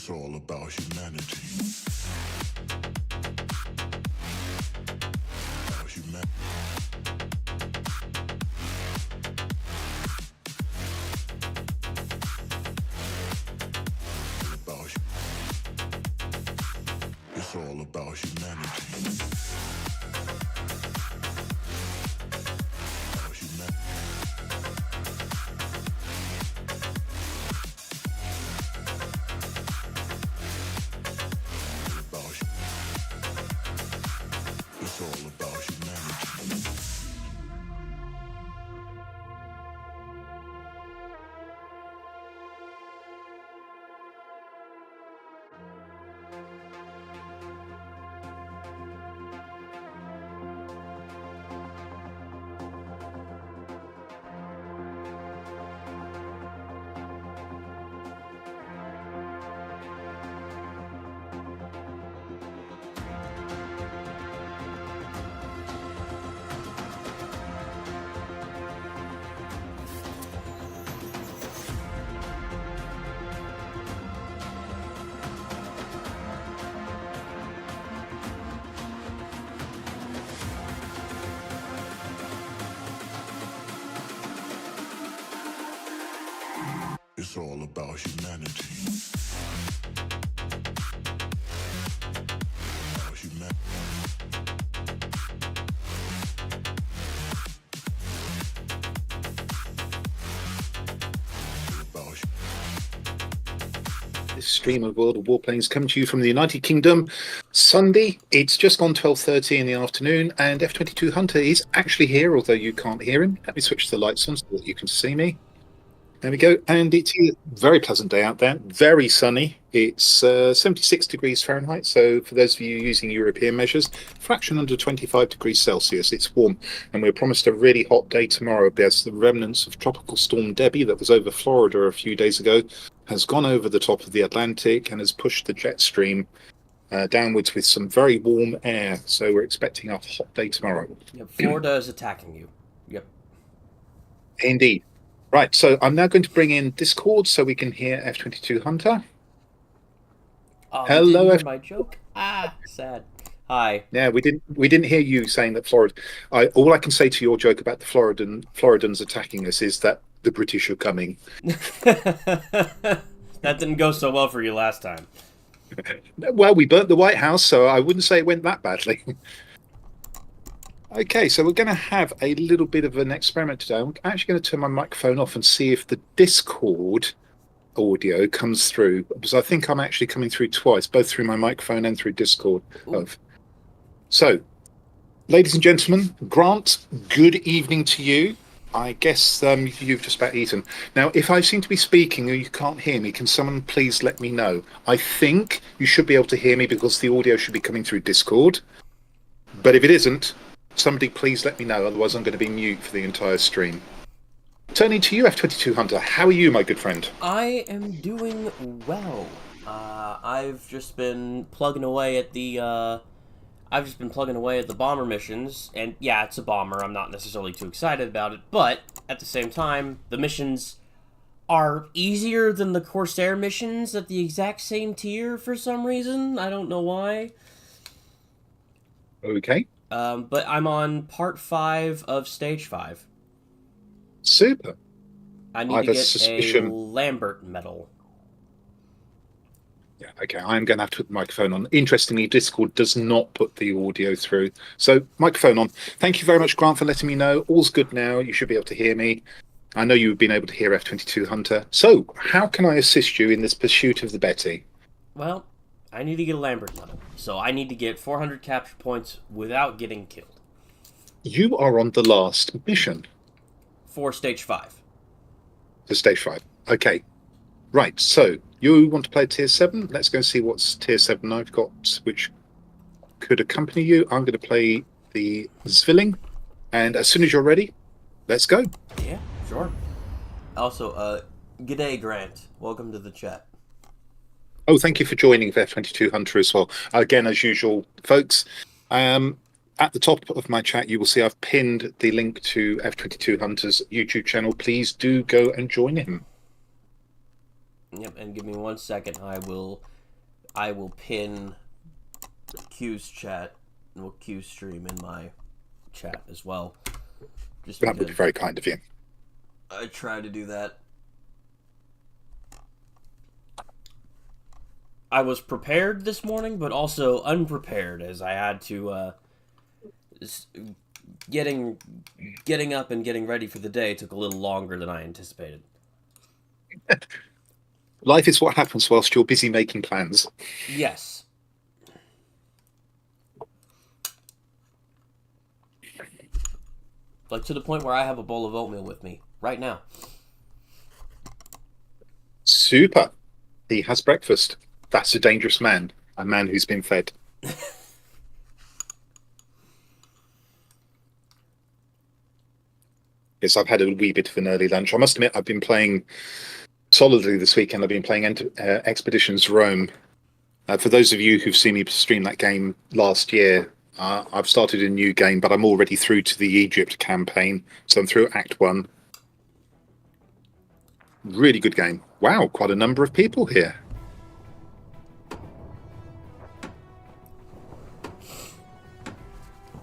It's all about humanity. About humanity. It's all about humanity. About humanity. It's all about humanity. It's all about humanity. About humanity. This stream of World of Warplanes coming to you from the United Kingdom. Sunday, it's just gone 12:30 in the afternoon, and F-22 Hunter is actually here, although you can't hear him. Let me switch the lights on so that you can see me. There we go. And it's a very pleasant day out there, very sunny. It's 76 degrees Fahrenheit. So for those of you using European measures, fraction under 25 degrees Celsius. It's warm. And we're promised a really hot day tomorrow as the remnants of Tropical Storm Debbie that was over Florida a few days ago has gone over the top of the Atlantic and has pushed the jet stream downwards with some very warm air. So we're expecting a hot day tomorrow. Yep, Florida is attacking you. Yep. Indeed. Right, so I'm now going to bring in Discord so we can hear F-22 Hunter. Oh, Hello, you didn't hear my joke. Sad. Hi. Yeah, we didn't hear you saying that Florida. All I can say to your joke about the Floridans attacking us is that the British are coming. That didn't go so well for you last time. Well, we burnt the White House, so I wouldn't say it went that badly. Okay, so we're going to have a little bit of an experiment today. I'm actually going to turn my microphone off and see if the Discord audio comes through, because I think I'm actually coming through twice, both through my microphone and through Discord. So, ladies and gentlemen, Grant, good evening to you. I guess you've just about eaten. Now, if I seem to be speaking or you can't hear me, can someone please let me know? I think you should be able to hear me because the audio should be coming through Discord. But if it isn't, somebody please let me know, otherwise I'm going to be mute for the entire stream. Turning to you, F-22 Hunter, how are you, my good friend? I am doing well. I've just been plugging away at the bomber missions, and yeah, it's a bomber. I'm not necessarily too excited about it, but at the same time, the missions are easier than the Corsair missions at the exact same tier for some reason. I don't know why. Okay. But I'm on part 5 of stage 5. Super. I need to get a Lambert medal. Yeah, okay, I'm going to have to put the microphone on. Interestingly, Discord does not put the audio through. So, microphone on. Thank you very much, Grant, for letting me know. All's good now. You should be able to hear me. I know you've been able to hear F-22 Hunter. So, how can I assist you in this pursuit of the Betty? Well, I need to get a Lambert medal. So I need to get 400 capture points without getting killed. You are on the last mission. For stage 5. For stage 5. Okay. Right, so you want to play tier 7? Let's go and see what's tier 7 I've got, which could accompany you. I'm going to play the Zwilling, and as soon as you're ready, let's go. Yeah, sure. Also, g'day, Grant. Welcome to the chat. Oh, thank you for joining F-22 Hunter as well. Again, as usual, folks, at the top of my chat, you will see I've pinned the link to F-22 Hunter's YouTube channel. Please do go and join him. Yep, and give me 1 second. I will pin Q's chat, well, Q's stream in my chat as well. Just That would be very kind of you. I try to do that. I was prepared this morning, but also unprepared, as I had to getting up and getting ready for the day took a little longer than I anticipated. Life is what happens whilst you're busy making plans. Yes. Like, to the point where I have a bowl of oatmeal with me right now. Super. He has breakfast. That's a dangerous man. A man who's been fed. Yes, I've had a wee bit of an early lunch. I must admit, I've been playing solidly this weekend. I've been playing Expeditions Rome. For those of you who've seen me stream that game last year, I've started a new game, but I'm already through to the Egypt campaign. So I'm through Act 1. Really good game. Wow, quite a number of people here.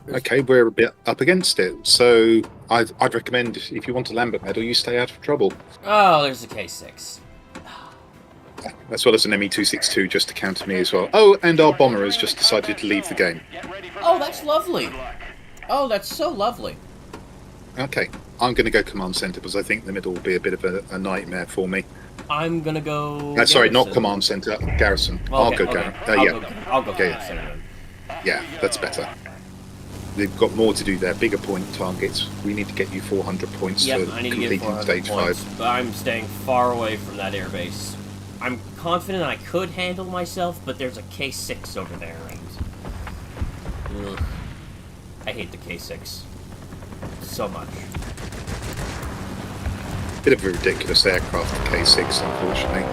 Okay, we're a bit up against it. So I'd recommend, if you want a Lambert medal, you stay out of trouble. Oh, there's a K6. As well as an ME-262 just to counter me as well. Oh, and our bomber has just decided to leave the game. Oh, that's lovely. Oh, that's so lovely. Okay, I'm going to go command center because I think the middle will be a bit of a nightmare for me. I'm gonna go. Sorry, Garrison. not command center, garrison. Well, I'll okay, go okay. garrison. I'll go Yeah, command center then. yeah, that's better. They've got more to do there, bigger point targets. We need to get you 400 points Yep, for I need to get completing 400 stage points, 5. but I'm staying far away from that airbase. I'm confident I could handle myself, but there's a K6 over there, and ugh, I hate the K6 so much. Bit of a ridiculous aircraft, the K6, unfortunately.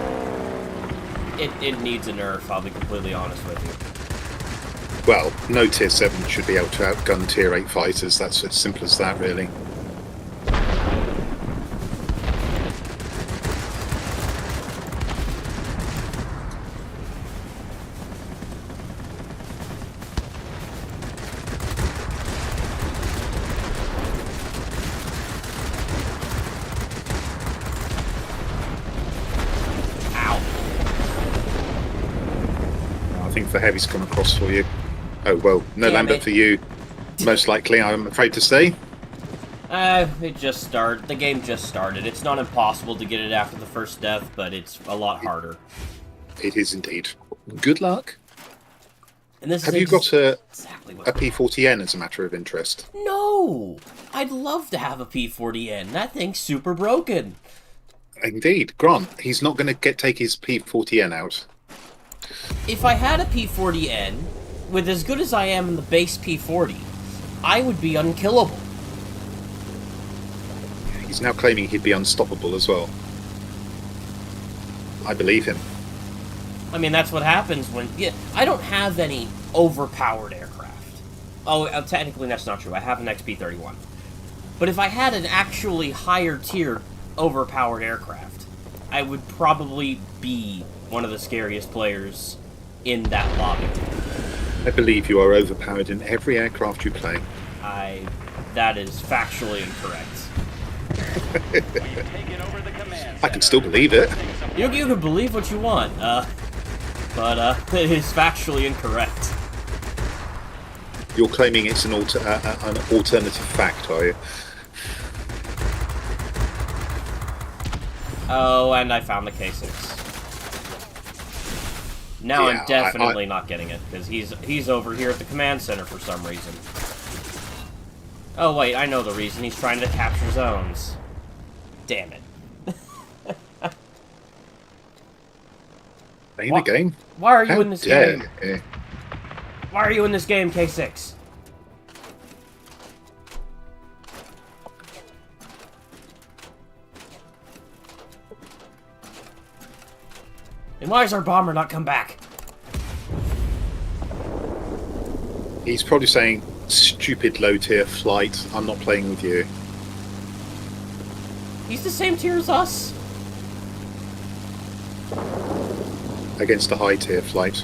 It needs a nerf, I'll be completely honest with you. Well, no Tier 7 should be able to outgun Tier 8 fighters. That's as simple as that, really. I think the heavy's come across for you. Oh, well, no Damn Lambert it. for you. Most likely, I'm afraid to say. It just started. The game just started. It's not impossible to get it after the first death, but it's a lot harder. It is indeed. Good luck. And this Have is you got exactly a what... P40N as a matter of interest? No! I'd love to have a P40N. That thing's super broken. Indeed. Grant, he's not going to take his P40N out. If I had a P40N, with as good as I am in the base P40, I would be unkillable. He's now claiming he'd be unstoppable as well. I believe him. I mean, that's what happens when... Yeah, I don't have any overpowered aircraft. Oh, technically that's not true. I have an XP-31. But if I had an actually higher tier overpowered aircraft, I would probably be one of the scariest players in that lobby. I believe you are overpowered in every aircraft you play. That is factually incorrect. I can still believe it. You can believe what you want, but it is factually incorrect. You're claiming it's an alternative fact, are you? Oh, and I found the K6. Now Yeah, I'm definitely not getting it, because he's over here at the command center for some reason. Oh wait, I know the reason. He's trying to capture zones. Damn it. Playing the game? Why are you How in this dare game? you? Why are you in this game, K6? And why has our bomber not come back? He's probably saying, stupid low-tier flight, I'm not playing with you. He's the same tier as us. against a high tier flight.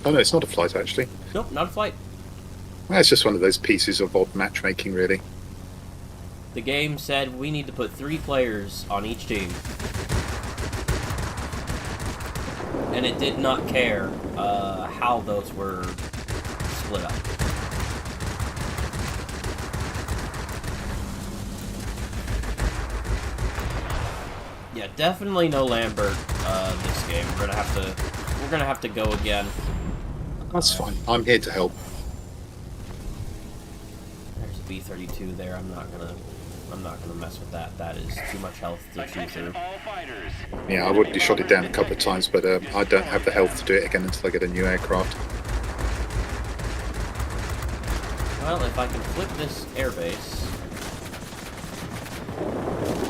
Oh no, it's not a flight actually. Nope, not a flight. That's just one of those pieces of odd matchmaking, really. The game said we need to put 3 players on each team. And it did not care how those were split up. Yeah, definitely no Lambert this game. We're gonna have to go again. That's fine. I'm here to help. There's a B-32 there. I'm not gonna mess with that. That is too much health to chew through. Yeah, I already shot it down a couple of times, but I don't have the health to do it again until I get a new aircraft. Well, if I can flip this airbase.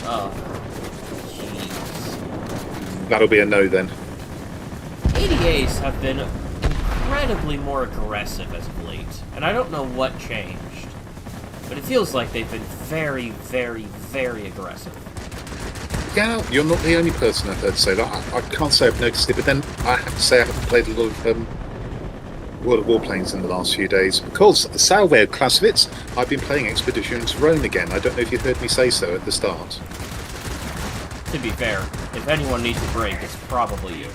Oh, jeez. That'll be a no then. ADAs have been incredibly more aggressive as of late, and I don't know what changed. But it feels like they've been very, very, very aggressive. Yeah, you're not the only person I've heard say that. I can't say I've noticed it, but then I have to say I haven't played a lot of World of Warplanes in the last few days. Because Salve Clausewitz, I've been playing Expeditions Rhone again. I don't know if you heard me say so at the start. To be fair, if anyone needs a break, it's probably you.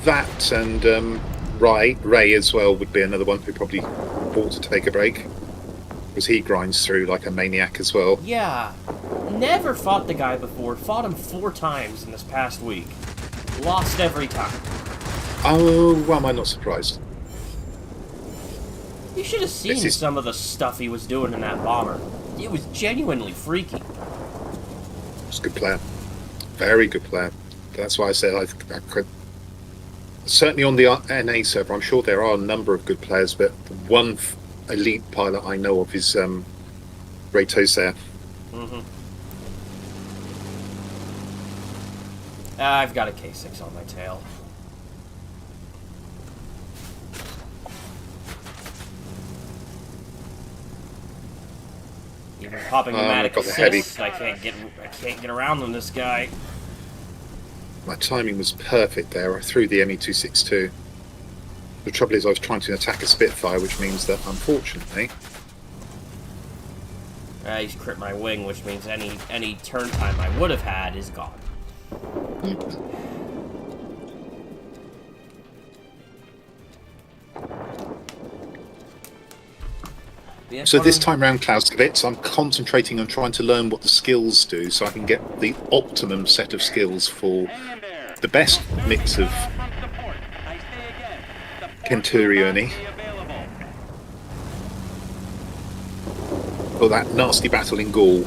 That and Ray as well would be another one who probably ought to take a break. Because he grinds through like a maniac as well. Yeah. Never fought the guy before. Fought him 4 times in this past week. Lost every time. Oh, well, am I not surprised? You should have seen some of the stuff he was doing in that bomber. It was genuinely freaky. He's a good player. Very good player. That's why I said I could. Certainly on the NA server, I'm sure there are a number of good players, but the one elite pilot I know of is Ray Tozer. Mm-hmm. I've got a K6 on my tail. Even popping pneumatic assist, I can't get around on this guy. My timing was perfect there. I threw the ME-262. The trouble is I was trying to attack a Spitfire, which means that, unfortunately... He's crit my wing, which means any turn time I would have had is gone. Yeah, so this time round, Clausewitz, I'm concentrating on trying to learn what the skills do so I can get the optimum set of skills for the best mix of Centurioni for that nasty battle in Gaul.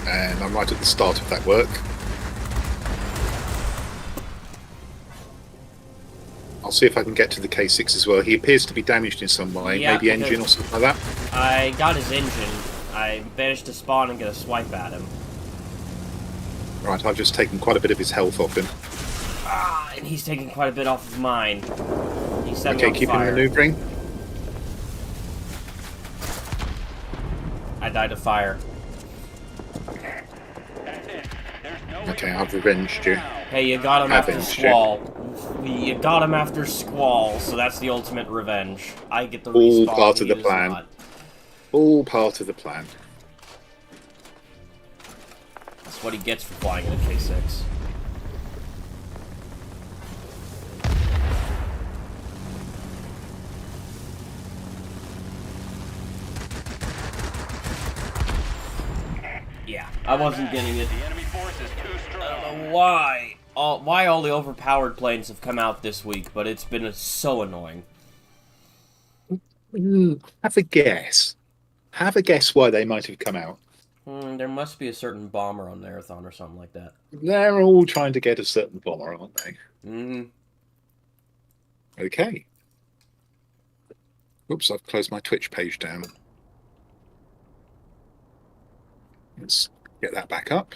And I'm right at the start of that work. I'll see if I can get to the K6 as well. He appears to be damaged in some way, yeah, maybe engine or something like that. I got his engine. I managed to spawn and get a swipe at him. Right, I've just taken quite a bit of his health off him. Ah, and he's taking quite a bit off of mine. He's set me Okay, on keep him fire. manoeuvring. I died of fire. Okay, I've revenged you. Hey, you got him after Avenged you. Squall. You got him after Squall, so that's the ultimate revenge. I get the All respawn. part of he the does plan. not. All part of the plan. That's what he gets for flying in a K6. Yeah, I wasn't getting it. I don't know why. Why all the overpowered planes have come out this week, but it's been so annoying. Have a guess. Have a guess why they might have come out. There must be a certain bomber on Marathon or something like that. They're all trying to get a certain bomber, aren't they? Mm-hmm. Okay. Oops, I've closed my Twitch page down. Let's get that back up.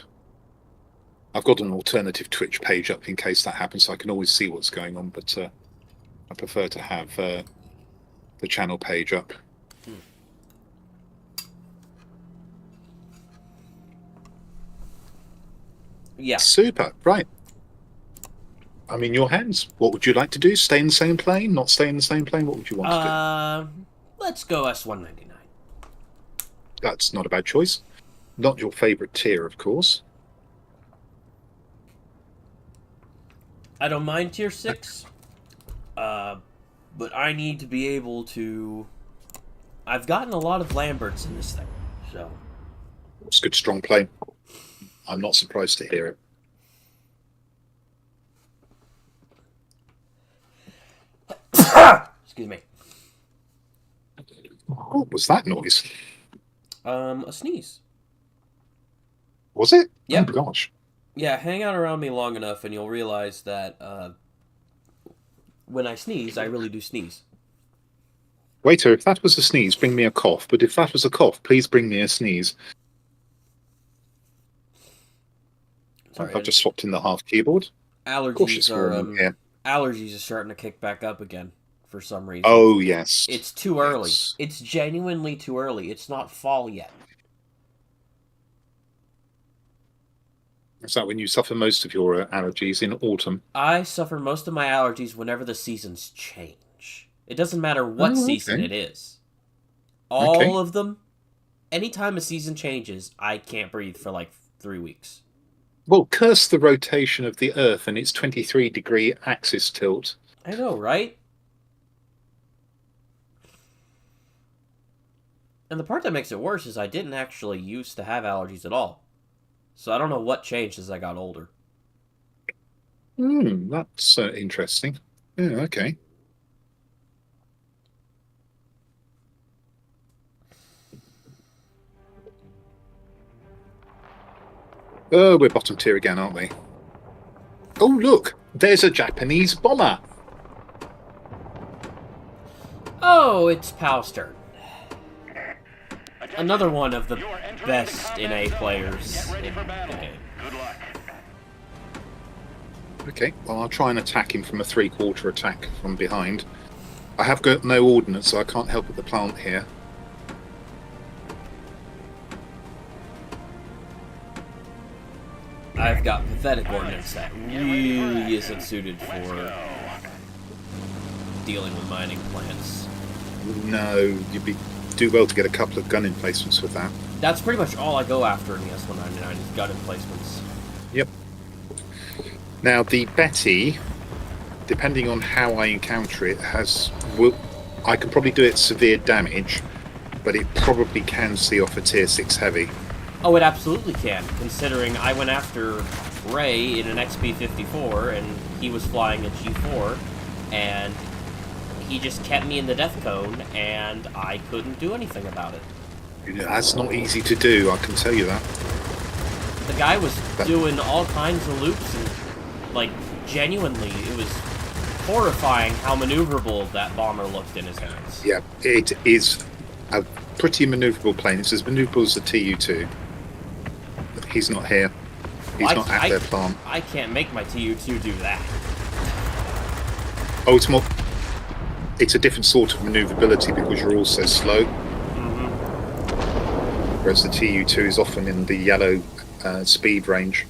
I've got an alternative Twitch page up in case that happens, so I can always see what's going on, but I prefer to have the channel page up. Yeah. Super. Right. I'm in your hands. What would you like to do? Stay in the same plane? Not stay in the same plane? What would you want to do? Let's go S-199. That's not a bad choice. Not your favourite tier, of course. I don't mind Tier 6, but I need to be able to... I've gotten a lot of Lamberts in this thing, so... It's a good, strong plane. I'm not surprised to hear it. Excuse me. What was that noise? A sneeze. Was it? Yep. Oh, gosh. Yeah, hang out around me long enough and you'll realize that, when I sneeze, I really do sneeze. Waiter, if that was a sneeze, bring me a cough. But if that was a cough, please bring me a sneeze. Sorry, I've just swapped in the half keyboard. allergies are allergies are starting to kick back up again for some reason. Oh, yes. It's too early. Yes. It's genuinely too early. It's not fall yet. Is that when you suffer most of your allergies in autumn? I suffer most of my allergies whenever the seasons change. It doesn't matter what season it is. All of them. Anytime a season changes, I can't breathe for like 3 weeks. Well, curse the rotation of the Earth and its 23-degree axis tilt. I know, right? And the part that makes it worse is I didn't actually used to have allergies at all. So I don't know what changed as I got older. That's interesting. Yeah, okay. Oh, we're bottom tier again, aren't we? Oh, look! There's a Japanese bomber! Oh, it's Pal's turn. Another one of the best NA players in the game. Okay, well, I'll try and attack him from a three-quarter attack from behind. I have got no ordnance, so I can't help at the plant here. I've got pathetic ordnance that really isn't suited for dealing with mining plants. No, do well to get a couple of gun emplacements with that. That's pretty much all I go after in the S-199 is gun emplacements. Yep. Now, the Betty, depending on how I encounter it, I can probably do it severe damage, but it probably can see off a tier 6 heavy. Oh, it absolutely can, considering I went after Ray in an XP-54, and he was flying a G4, and he just kept me in the death cone, and I couldn't do anything about it. That's not easy to do, I can tell you that. The guy was doing all kinds of loops, and, like, genuinely, it was horrifying how maneuverable that bomber looked in his hands. Yeah, it is a pretty maneuverable plane. It's as maneuverable as the TU-2. He's not here. He's not at their plant. I can't make my TU-2 do that. Oh, it's a different sort of maneuverability because you're also slow. Whereas the TU-2 is often in the yellow speed range.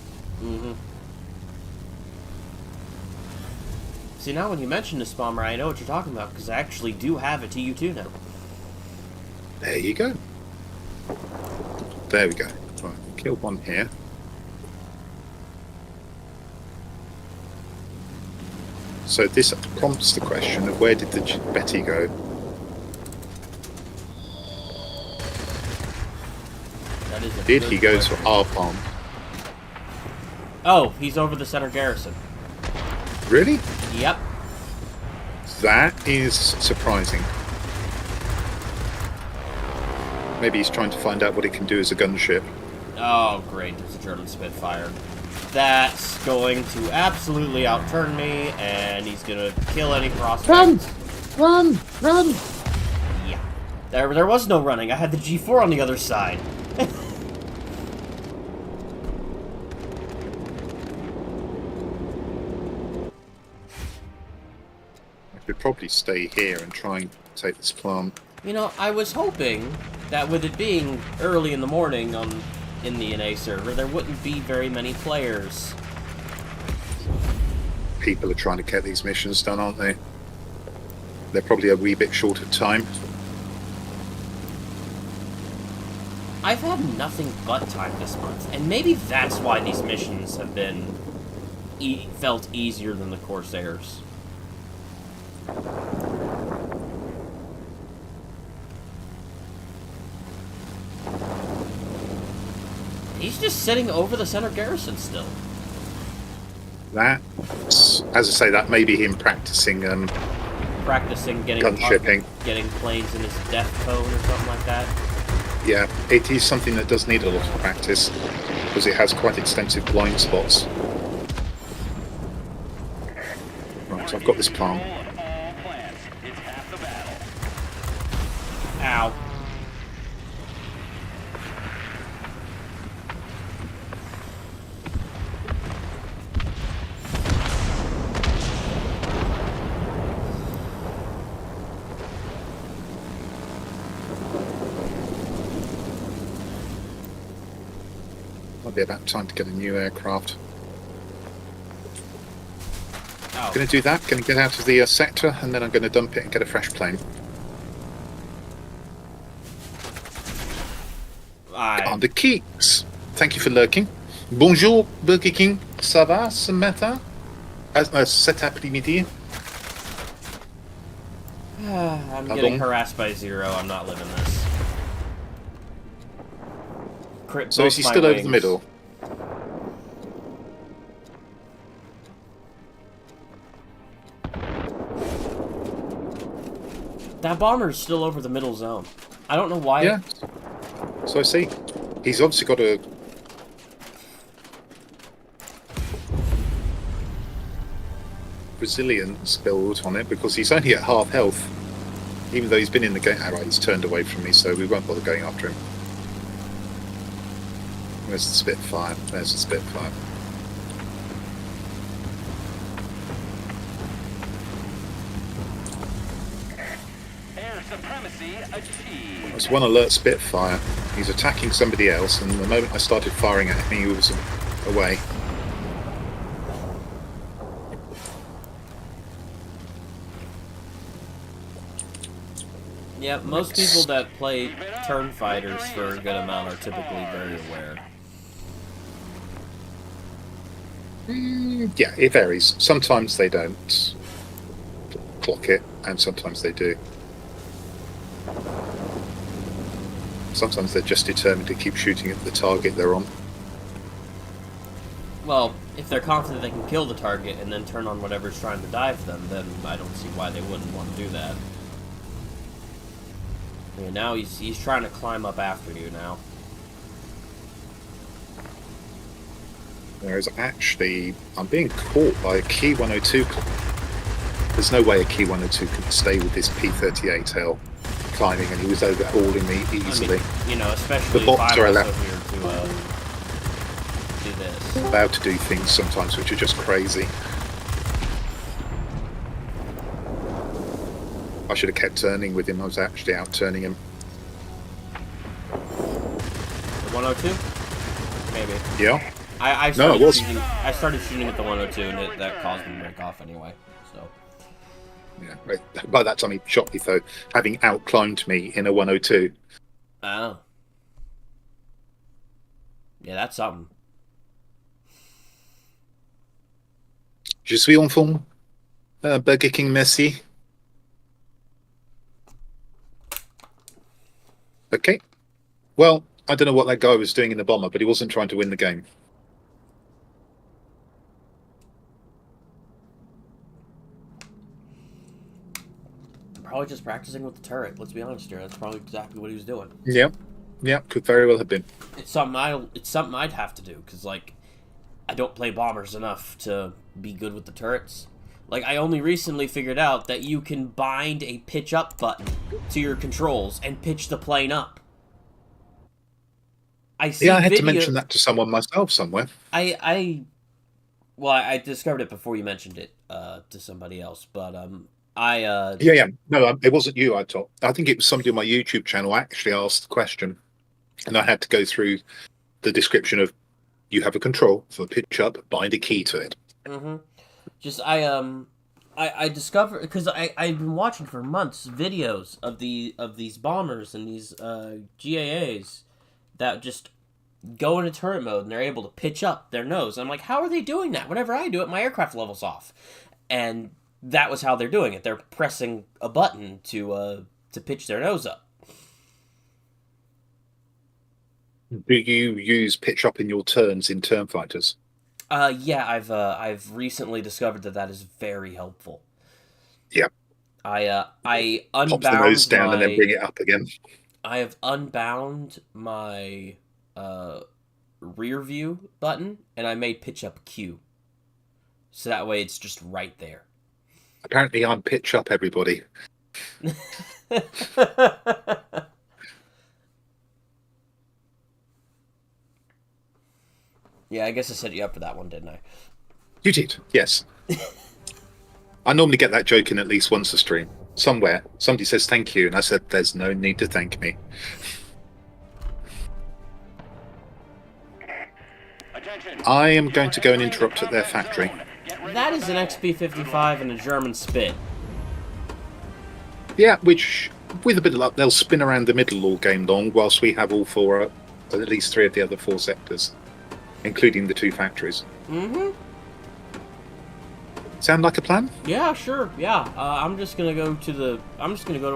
See, now when you mention this bomber, I know what you're talking about, because I actually do have a TU-2 now. There you go. There we go. Right, kill one here. So this prompts the question of where did the Betty go? Did he go to our pond? Oh, he's over the center garrison. Really? Yep. That is surprising. Maybe he's trying to find out what it can do as a gunship. Oh, great. It's a German Spitfire. That's going to absolutely outturn me, and he's going to kill any prospects. Run! Run! Yeah. There was no running. I had the G4 on the other side. I should probably stay here and try and take this plant. You know, I was hoping that with it being early in the morning in the NA server, there wouldn't be very many players. People are trying to get these missions done, aren't they? They're probably a wee bit short of time. I've had nothing but time this month, and maybe that's why these missions have been felt easier than the Corsairs. He's just sitting over the center garrison still. That, as I say, that may be him practicing Practicing getting gunshipping. Getting planes in his death cone or something like that. Yeah, it is something that does need a lot of practice because it has quite extensive blind spots. Right, so I've got this plant. Ow. Might be about time to get a new aircraft. Oh. Going to do that. Going to get out of the sector, and then I'm going to dump it and get a fresh plane. Commander Keeks, thank you for lurking. Bonjour, Burger King. Ça va ce matin? Cet après-midi. I'm getting harassed by Zero. I'm not living this. So is he still over the middle? That bomber's still over the middle zone. I don't know why. Yeah. So I see. He's obviously got a resilience build on it because he's only at half health. Even though he's been in the game. Alright, he's turned away from me, so we won't bother going after him. Where's the Spitfire? There's the Spitfire. Air supremacy achieved. There's one alert Spitfire. He's attacking somebody else, and the moment I started firing at him, he was away. Yeah, most people that play turn fighters for a good amount are typically very aware. Yeah, it varies. Sometimes they don't clock it, and sometimes they do. Sometimes they're just determined to keep shooting at the target they're on. Well, if they're confident they can kill the target and then turn on whatever's trying to dive them, then I don't see why they wouldn't want to do that. Yeah, now he's trying to climb up after you now. Whereas actually, I'm being caught by a Key 102. There's no way a Key 102 can stay with this P-38L climbing, and he was overhauling me easily. I mean, you know, especially The bots if are I'm allowed also here to do this. allowed to do things sometimes which are just crazy. I should have kept turning with him. I was actually out turning him. 102? Maybe. Yeah. I No, it was. I started shooting at the 102, and that caused me to break off anyway. So. Yeah. By that time, he shot me though, having outclimbed me in a 102. Oh. Yeah, that's something. Je suis en forme. Burger King, merci. Okay. Well, I don't know what that guy was doing in the bomber, but he wasn't trying to win the game. Probably just practicing with the turret. Let's be honest here. That's probably exactly what he was doing. Yeah. Yeah, could very well have been. It's something I'd have to do because like I don't play bombers enough to be good with the turrets. Like I only recently figured out that you can bind a pitch up button to your controls and pitch the plane up. I had to mention that to someone myself somewhere. I discovered it before you mentioned it to somebody else, but No, it wasn't you. I think it was somebody on my YouTube channel actually asked the question, and I had to go through the description of you have a control for pitch up, bind a key to it. Mm-hmm. Just I discovered, because I've been watching for months videos of these bombers and these GAAs that just go into turret mode and they're able to pitch up their nose. I'm like, how are they doing that? Whenever I do it, my aircraft level's off, and that was how they're doing it. They're pressing a button to pitch their nose up. Do you use pitch up in your turns in turn fighters? Yeah, I've recently discovered that is very helpful. Yeah. I unbound Pop the nose down and then bring it up again. I have unbound my rear view button, and I made pitch up Q. So that way it's just right there. Apparently I'm pitch up, everybody. Yeah, I guess I set you up for that one, didn't I? You did, yes. I normally get that joke in at least once a stream. Somewhere, somebody says thank you, and I said, there's no need to thank me. I am going to go and interrupt at their factory. That is an XP-55 and a German Spit. Yeah, which, with a bit of luck, they'll spin around the middle all game long, whilst we have all four, at least 3 of the other 4 sectors, including the 2 factories. Mm-hmm. Sound like a plan? Yeah, sure. Yeah, I'm just gonna go to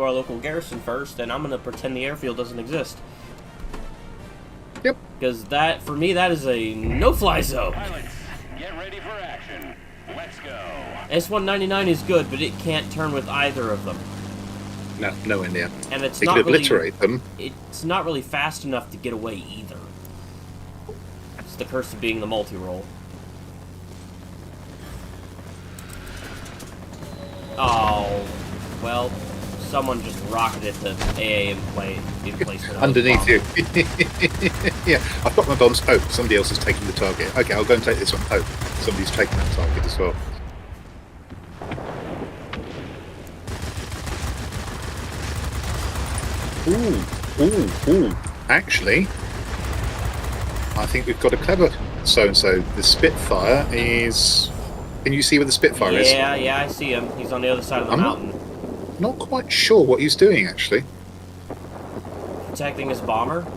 our local garrison first, and I'm gonna pretend the airfield doesn't exist. Yep. Because that, for me, that is a no-fly zone. Pilots, get ready for action. Let's go. S-199 is good, but it can't turn with either of them. No, nowhere near. And it's They not could really, obliterate them. It's not really fast enough to get away either. It's the curse of being the multi-roll. Oh, well, someone just rocketed the AA emplacement. Underneath you. Yeah, I've got my bombs. Oh, somebody else has taken the target. Okay, I'll go and take this one. Oh, somebody's taken that target as well. Ooh. Actually, I think we've got a clever so-and-so. The Spitfire is... Can you see where the Spitfire is? Yeah, I see him. He's on the other side of the mountain. Not quite sure what he's doing, actually. Protecting his bomber.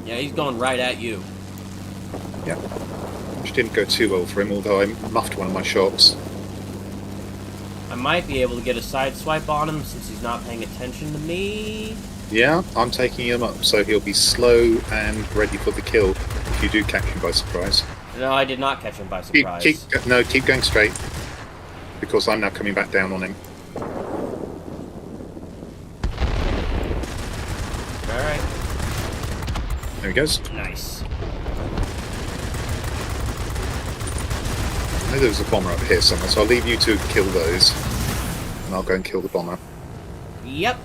Yeah, he's going right at you. Yeah. Which didn't go too well for him, although I muffed one of my shots. I might be able to get a side swipe on him since he's not paying attention to me. Yeah, I'm taking him up, so he'll be slow and ready for the kill if you do catch him by surprise. No, I did not catch him by surprise. Keep going straight, because I'm now coming back down on him. Alright. There he goes. Nice. I know there was a bomber up here somewhere, so I'll leave you to kill those, and I'll go and kill the bomber. Yep.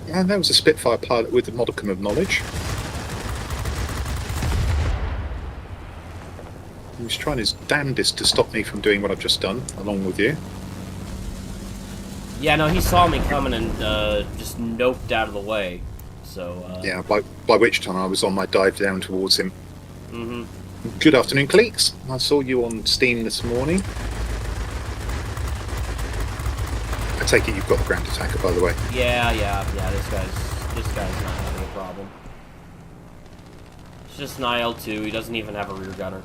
And there was a Spitfire pilot with a modicum of knowledge. He was trying his damnedest to stop me from doing what I've just done, along with you. Yeah, no, he saw me coming and just noped out of the way. So, Yeah, by which time I was on my dive down towards him. Mm-hmm. Good afternoon, Cleeks. I saw you on Steam this morning. I take it you've got the ground attacker, by the way. Yeah, this guy's not having a problem. It's just an IL-2, he doesn't even have a rear gunner.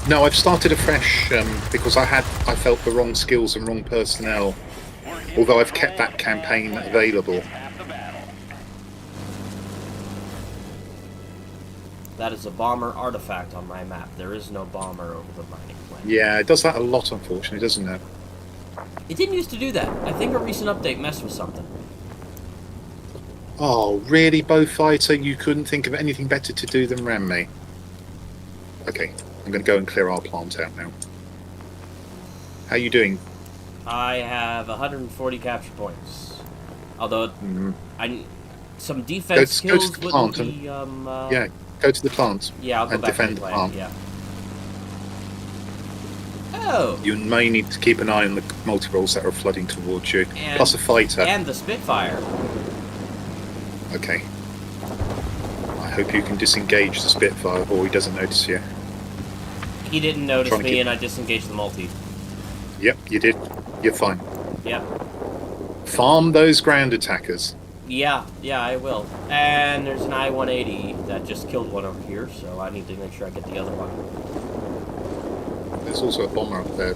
No, I've started afresh because I felt the wrong skills and wrong personnel. Although I've kept that campaign available. That is a bomber artifact on my map. There is no bomber over the mining plant. Yeah, it does that a lot, unfortunately, doesn't it? It didn't used to do that. I think a recent update messed with something. Oh, really, Bowfighter? You couldn't think of anything better to do than ram me? Okay, I'm going to go and clear our plant out now. How you doing? I have 140 capture points. Although, some defense skills wouldn't be... yeah, go to the plant. Yeah, I'll go and back defend to the the plant, plant. yeah. Oh. You may need to keep an eye on the multi-rolls that are flooding towards you. And, Plus a fighter. And the Spitfire. Okay. I hope you can disengage the Spitfire or he doesn't notice you. He didn't notice me and I disengaged the multi. Yep, you did. You're fine. Yep. Farm those ground attackers. Yeah, I will. And there's an I-180 that just killed one over here, so I need to make sure I get the other one. There's also a bomber up there.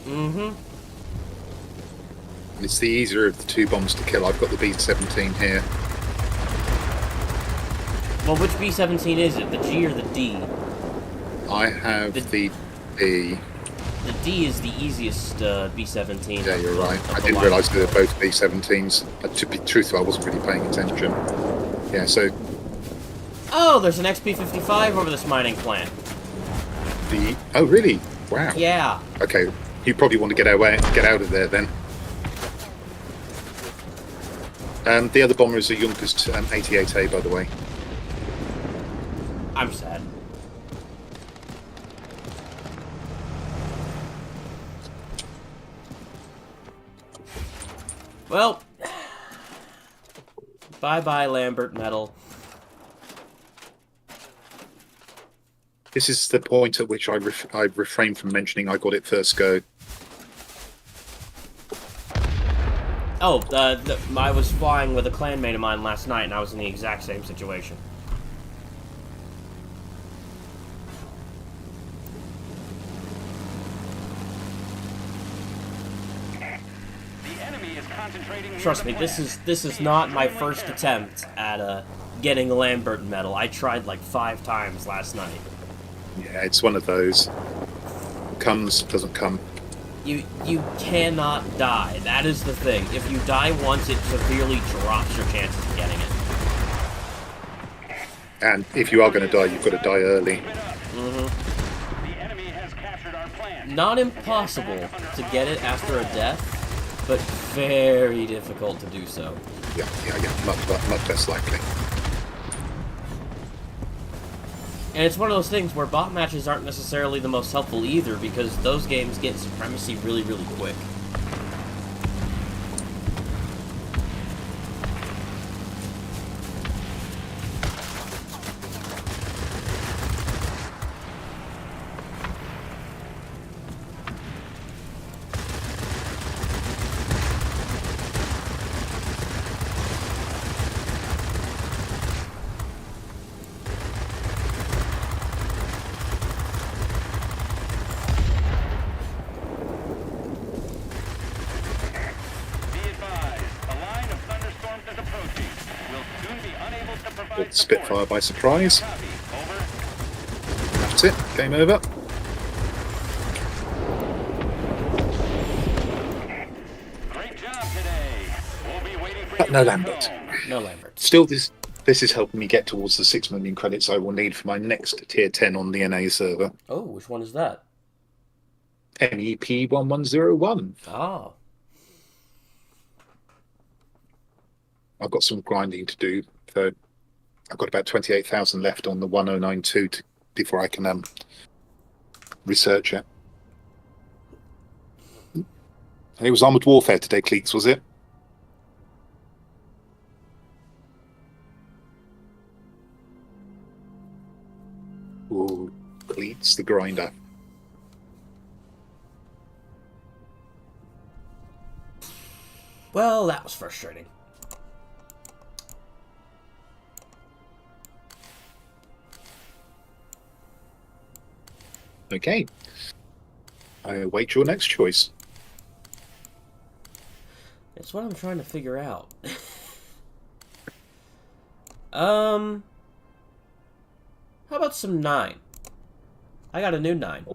Mm-hmm. It's the easier of the two bombs to kill. I've got the B-17 here. Well, which B-17 is it? The G or the D? I have the B. The D is the easiest B-17. Yeah, you're right. I didn't realise they were both B-17s. To be truthful, I wasn't really paying attention. Yeah, so... Oh, there's an XP-55 over this mining plant. Oh, really? Wow. Yeah. Okay, you probably want to get out of there then. The other bomber is a Junkers 88A, by the way. I'm sad. Well, bye-bye, Lambert Metal. This is the point at which I refrain from mentioning I got it first go. Oh, I was flying with a clanmate of mine last night, and I was in the exact same situation. Trust me, this is not my first attempt at getting Lambert Metal. I tried like 5 times last night. Yeah, it's one of those. Comes, doesn't come. You cannot die. That is the thing. If you die once, it severely drops your chances of getting it. And if you are going to die, you've got to die early. Not impossible to get it after a death, but very difficult to do so. Yeah, much less likely. And it's one of those things where bot matches aren't necessarily the most helpful either, because those games get supremacy really, really quick. Spitfire by surprise. That's it. Game over. Great job today. We'll be waiting for But you no at Lambert. home. No Lambert. Still, this is helping me get towards the 6 million credits I will need for my next tier 10 on the NA server. Oh, which one is that? MEP 1101. Oh. I've got some grinding to do, so I've got about 28,000 left on the 1092 before I can research it. And it was Armoured Warfare today, Cleeks, was it? Ooh, Cleets, the grinder. Well, that was frustrating. Okay. I await your next choice. That's what I'm trying to figure out. How about some 9? I got a new 9.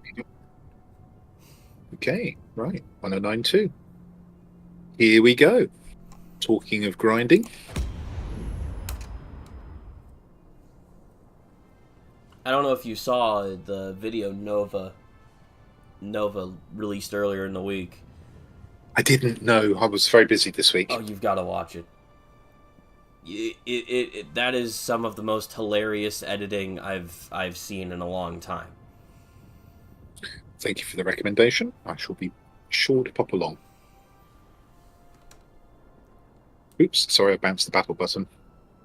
Okay, right. 1092. Here we go. Talking of grinding. I don't know if you saw the video Nova released earlier in the week. I didn't know. I was very busy this week. Oh, you've got to watch it. That is some of the most hilarious editing I've seen in a long time. Thank you for the recommendation. I shall be sure to pop along. Oops, sorry, I bounced the battle button.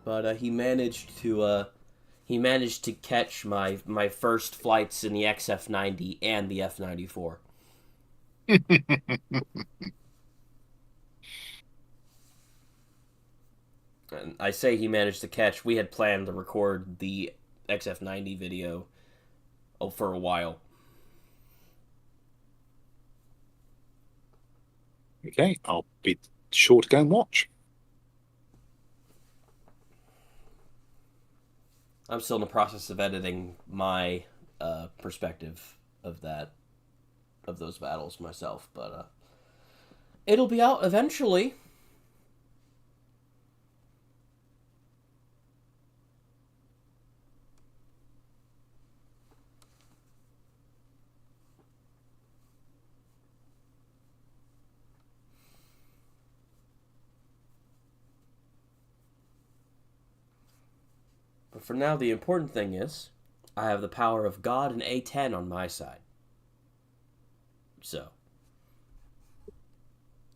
But he managed to catch my first flights in the XF-90 and the F-94. And I say he managed to catch. We had planned to record the XF-90 video for a while. Okay, I'll be sure to go and watch. I'm still in the process of editing my perspective of those battles myself, but it'll be out eventually. But for now, the important thing is, I have the power of God and A10 on my side. So,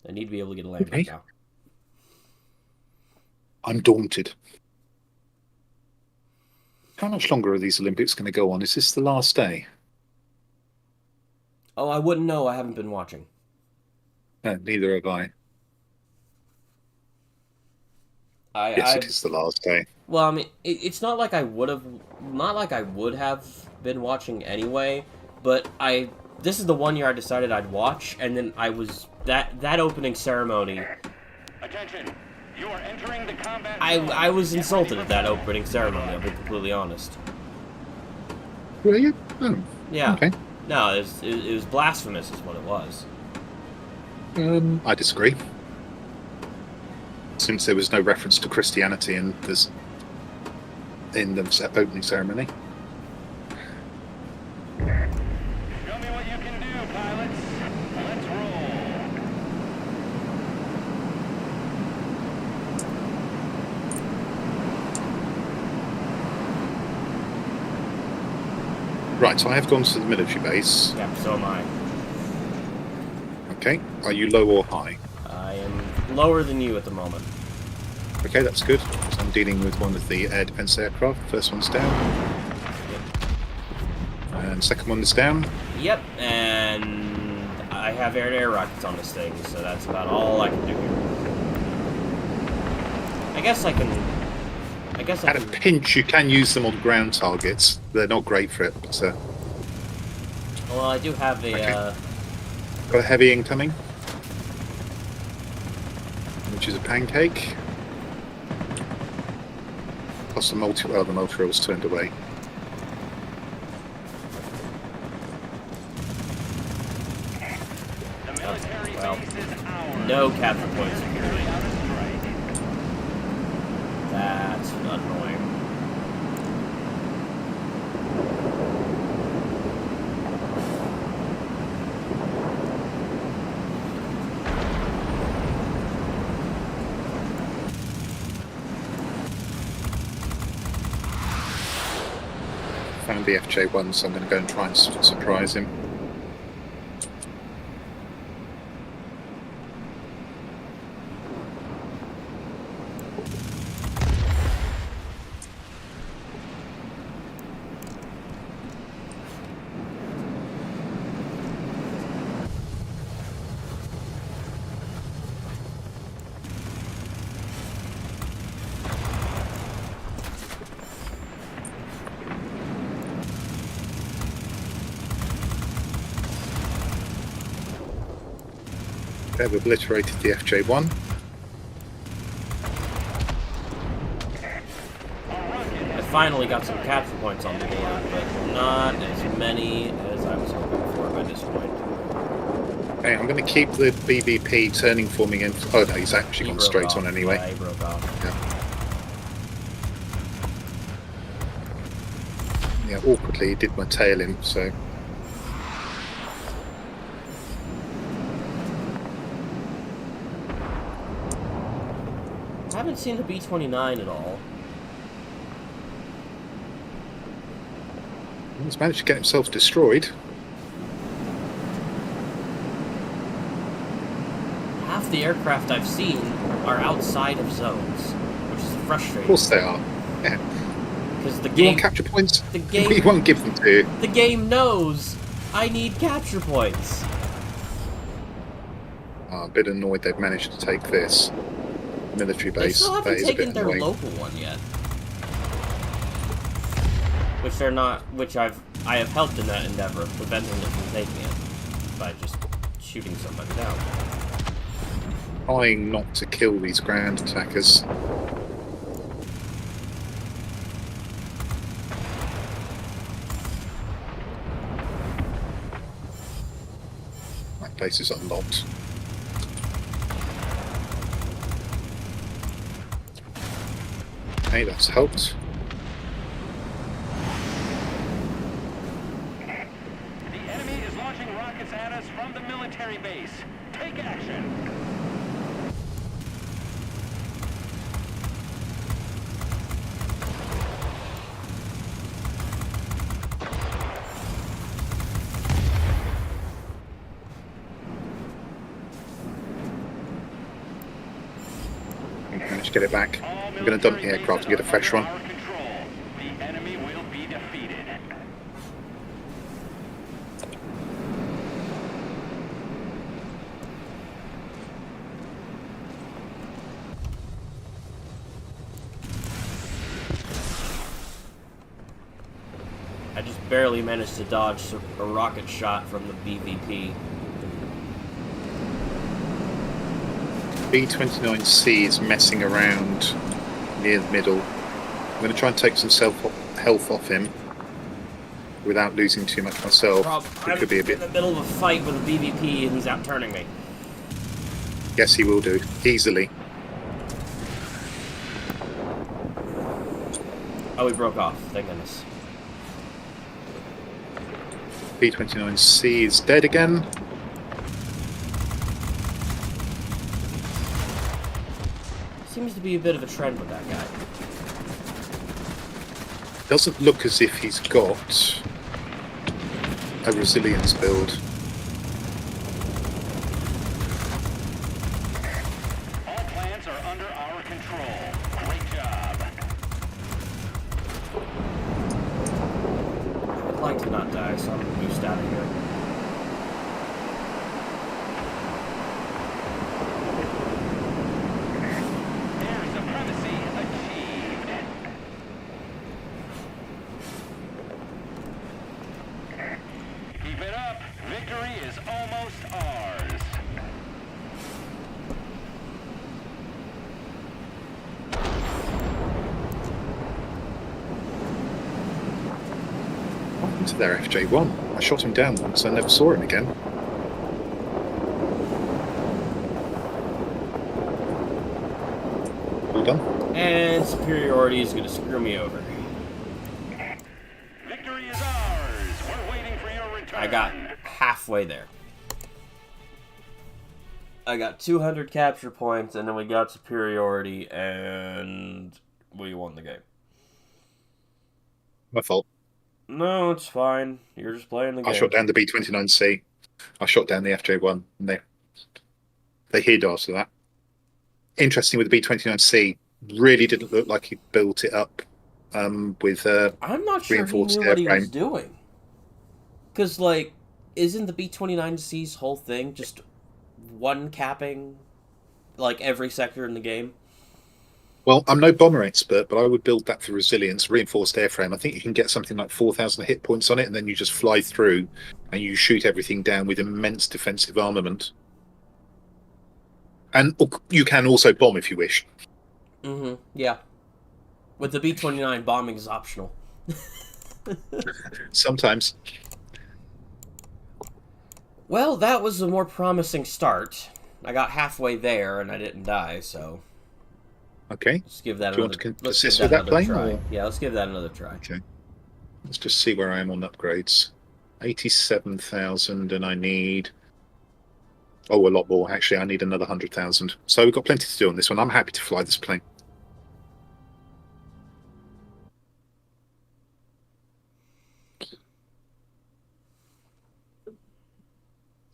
I need to be able to get a landing Okay. now. I'm daunted. How much longer are these Olympics going to go on? Is this the last day? Oh, I wouldn't know. I haven't been watching. No, neither have I. I Yes, it is the last day. Well, I mean, it's not like I would have been watching anyway. But this is the one year I decided I'd watch, and then I was that opening ceremony. Attention. You are entering the combat zone. I was Get insulted ready at for that battle. opening ceremony. I'll be completely honest. Were you? Oh, Yeah. okay. No, it was blasphemous, is what it was. I disagree. Since there was no reference to Christianity in the opening ceremony. Show me what you can do, pilots. Let's roll. Right, so I have gone to the military base. Yeah, so am I. Okay, are you low or high? I am lower than you at the moment. Okay, that's good. So I'm dealing with one of the air defense aircraft. First one's down. And second one's down. Yep, and I have air-to-air rockets on this thing, so that's about all I can do here. I guess I can. At a pinch, you can use them on ground targets. They're not great for it, but Well, I do have a. Okay. Got a heavy incoming, which is a pancake. Plus the multi-rail's turned away. The military well, base is ours. No capture point security. Carry out a strike. That's annoying. Found the FJ1, so I'm going to go and try and surprise him. They've obliterated the FJ1. I finally got some capture points on the board, but not as many as I was hoping for by this point. Okay, I'm going to keep the BVP turning for me in. Oh no, he's actually He gone broke straight off. on anyway. Yeah, he broke off. Yeah, awkwardly he did my tail in, so I haven't seen the B-29 at all. he's managed to get himself destroyed. of the aircraft I've seen are outside of zones, which is frustrating. Of course they are. Yeah. Because the You game, want capture points? the game, We won't give them to you. the game knows I need capture points. I'm a bit annoyed they've managed to take this military They base. still That haven't is a bit taken their annoying. local one yet. Which they're not. Which I have helped in that endeavor, preventing them from taking it by just shooting somebody down. Trying not to kill these ground attackers. That place is unlocked. Okay, that's helped. The enemy is launching rockets at us from the military base. Take action. We managed to get it back. All I'm going to dump the military aircraft and get a bases fresh are one. under our control. The enemy will be defeated. I just barely managed to dodge a rocket shot from the BVP. B-29C is messing around near the middle. I'm going to try and take some health off him without losing too much myself. It could be a I'm bit. in the middle of a fight with a BVP and he's outturning me. Yes, he will do easily. Oh, he broke off. Thank goodness. B-29C is dead again. Seems to be a bit of a trend with that guy. Doesn't look as if he's got a resilience build. All plans are under our control. Great job. I'd like to not die, so I'm gonna boost out of here. Air supremacy achieved. Keep it up. Victory is almost ours. What happened to their FJ1? I shot him down once, I never saw him again. All done. And superiority is gonna screw me over. Victory is ours. We're waiting for your return. I got halfway there. I got 200 capture points, and then we got superiority, and we won the game. My fault. No, it's fine. You're just playing the game. I shot down the B-29C. I shot down the FJ1, and they hid after that. Interesting with the B-29C, really didn't look like he built it up with I'm not sure he reinforced knew what he was airframe. doing. Because, like, isn't the B-29C's whole thing just one capping, like, every sector in the game? Well, I'm no bomber expert, but I would build that for resilience, reinforced airframe. I think you can get something like 4,000 hit points on it, and then you just fly through and you shoot everything down with immense defensive armament. And you can also bomb if you wish. Mm-hmm, yeah. With the B-29, bombing is optional. Sometimes. Well, that was a more promising start. I got halfway there, and I didn't die, so... Okay. Let's give that Do you another, want to let's give assist that with that another plane, try. or? Yeah, let's give that another try. Okay. Let's just see where I am on upgrades. 87,000, and I need... Oh, a lot more. Actually, I need another 100,000. So we've got plenty to do on this one. I'm happy to fly this plane.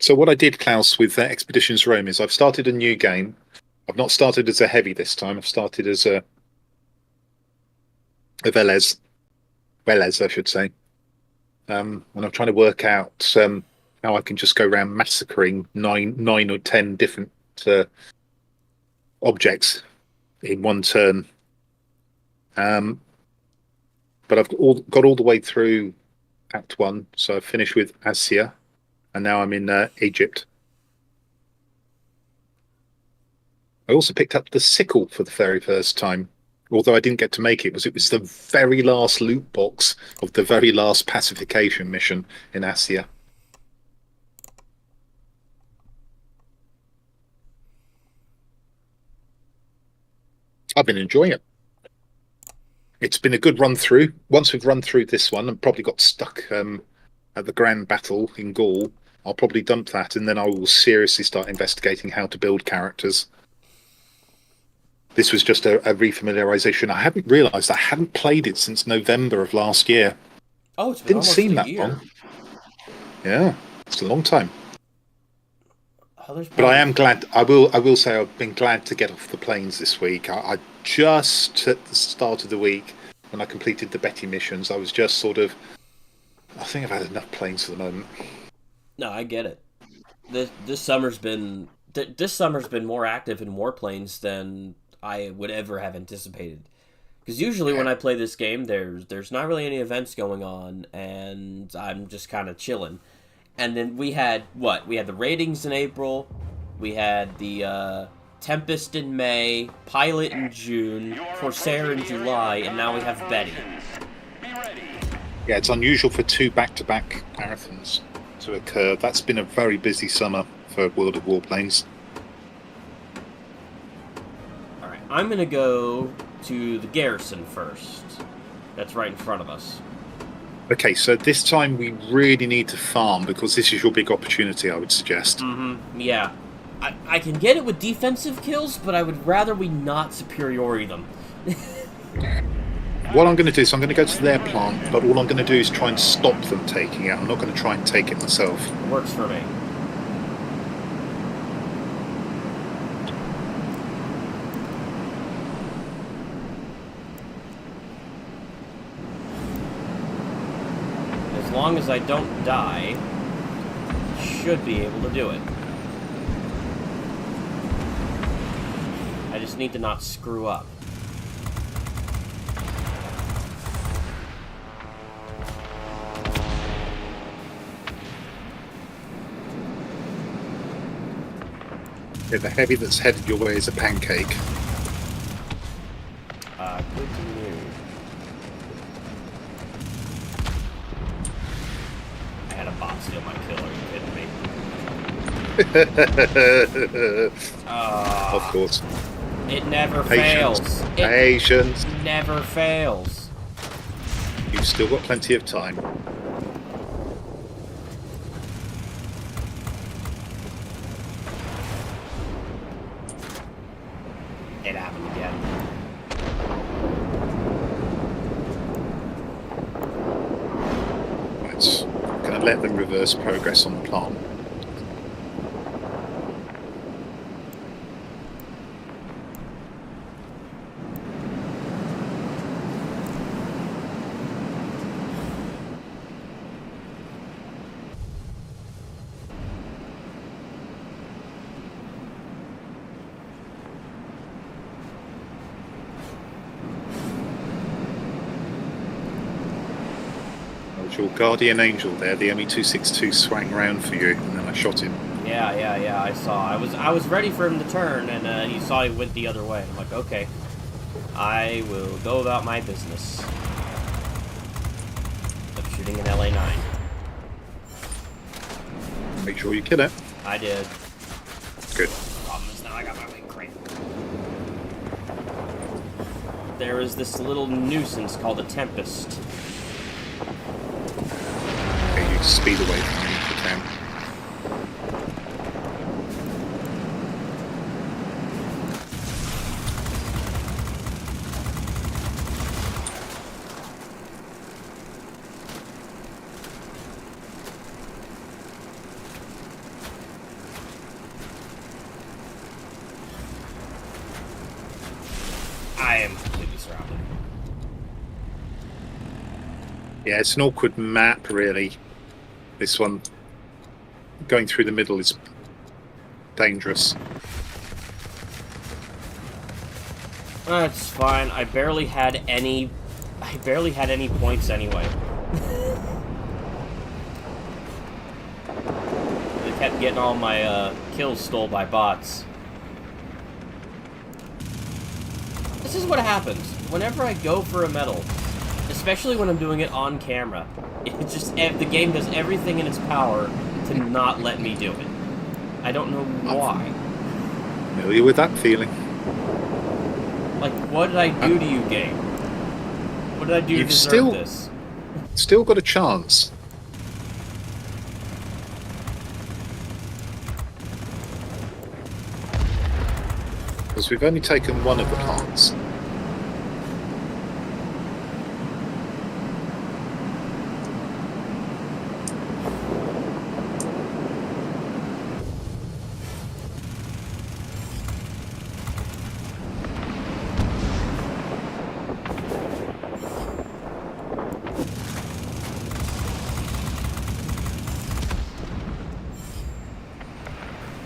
So what I did, Klaus, with Expeditions Rome is I've started a new game. I've not started as a heavy this time. I've started as a Velez, I should say. And I'm trying to work out how I can just go around massacring nine or 10 different objects in one turn. But I've got all the way through Act 1, so I've finished with Asia, and now I'm in Egypt. I also picked up the sickle for the very first time, although I didn't get to make it, because it was the very last loot box of the very last pacification mission in Asia. I've been enjoying it. It's been a good run through. Once we've run through this one and probably got stuck at the grand battle in Gaul, I'll probably dump that, and then I will seriously start investigating how to build characters. This was just a refamiliarization. I hadn't realised I hadn't played it since November of last year. Oh, it's been Didn't almost seem a that year. long. Yeah, it's a long time. Oh, But I am glad. I will say I've been glad to get off the planes this week. I just at the start of the week, when I completed the Betty missions, I was just sort of, I think I've had enough planes for the moment. No, I get it. This summer's been more active in Warplanes than I would ever have anticipated. Because usually when I play this game, there's not really any events going on, and I'm just kind of chilling. And then we had We had the ratings in April, we had the Tempest in May, Pilot in June, Corsair in July, and now we have Betty. Be ready. Yeah, it's unusual for 2 back-to-back marathons to occur. That's been a very busy summer for World of Warplanes. Alright, I'm gonna go to the garrison first. That's right in front of us. Okay, so this time we really need to farm, because this is your big opportunity, I would suggest. Mm-hmm, yeah. I can get it with defensive kills, but I would rather we not superiority them. What I'm going to do is I'm going to go to their plant, but all I'm going to do is try and stop them taking it. I'm not going to try and take it myself. Works for me. As long as I don't die, should be able to do it. I just need to not screw up. Yeah, the heavy that's headed your way is a pancake. Good to know. I had a bot steal my kill, are you kidding me? Of course. It never Patience. fails. Patience. It never fails. You've still got plenty of time. It happened again. Right. I'm going to let them reverse progress on the plant. Your guardian angel there, the ME-262 swang round for you, and then I shot him. Yeah, I saw. I was ready for him to turn, and he saw he went the other way. I'm like, okay, I will go about my business of shooting an LA-9. Make sure you kill it. I did. Good. Problem is now I got my wing crate. There is this little nuisance called a Tempest. Okay, you speed away from me if you can. Yeah, it's an awkward map, really. This one. Going through the middle is dangerous. That's fine. I barely had any points anyway. They kept getting all my kills stole by bots. This is what happens whenever I go for a medal, especially when I'm doing it on camera. It just the game does everything in its power to not let me do it. I don't know why. Familiar with that feeling. Like, what did I do to you, game? What did I do to deserve this? Still got a chance. Because we've only taken one of the plants.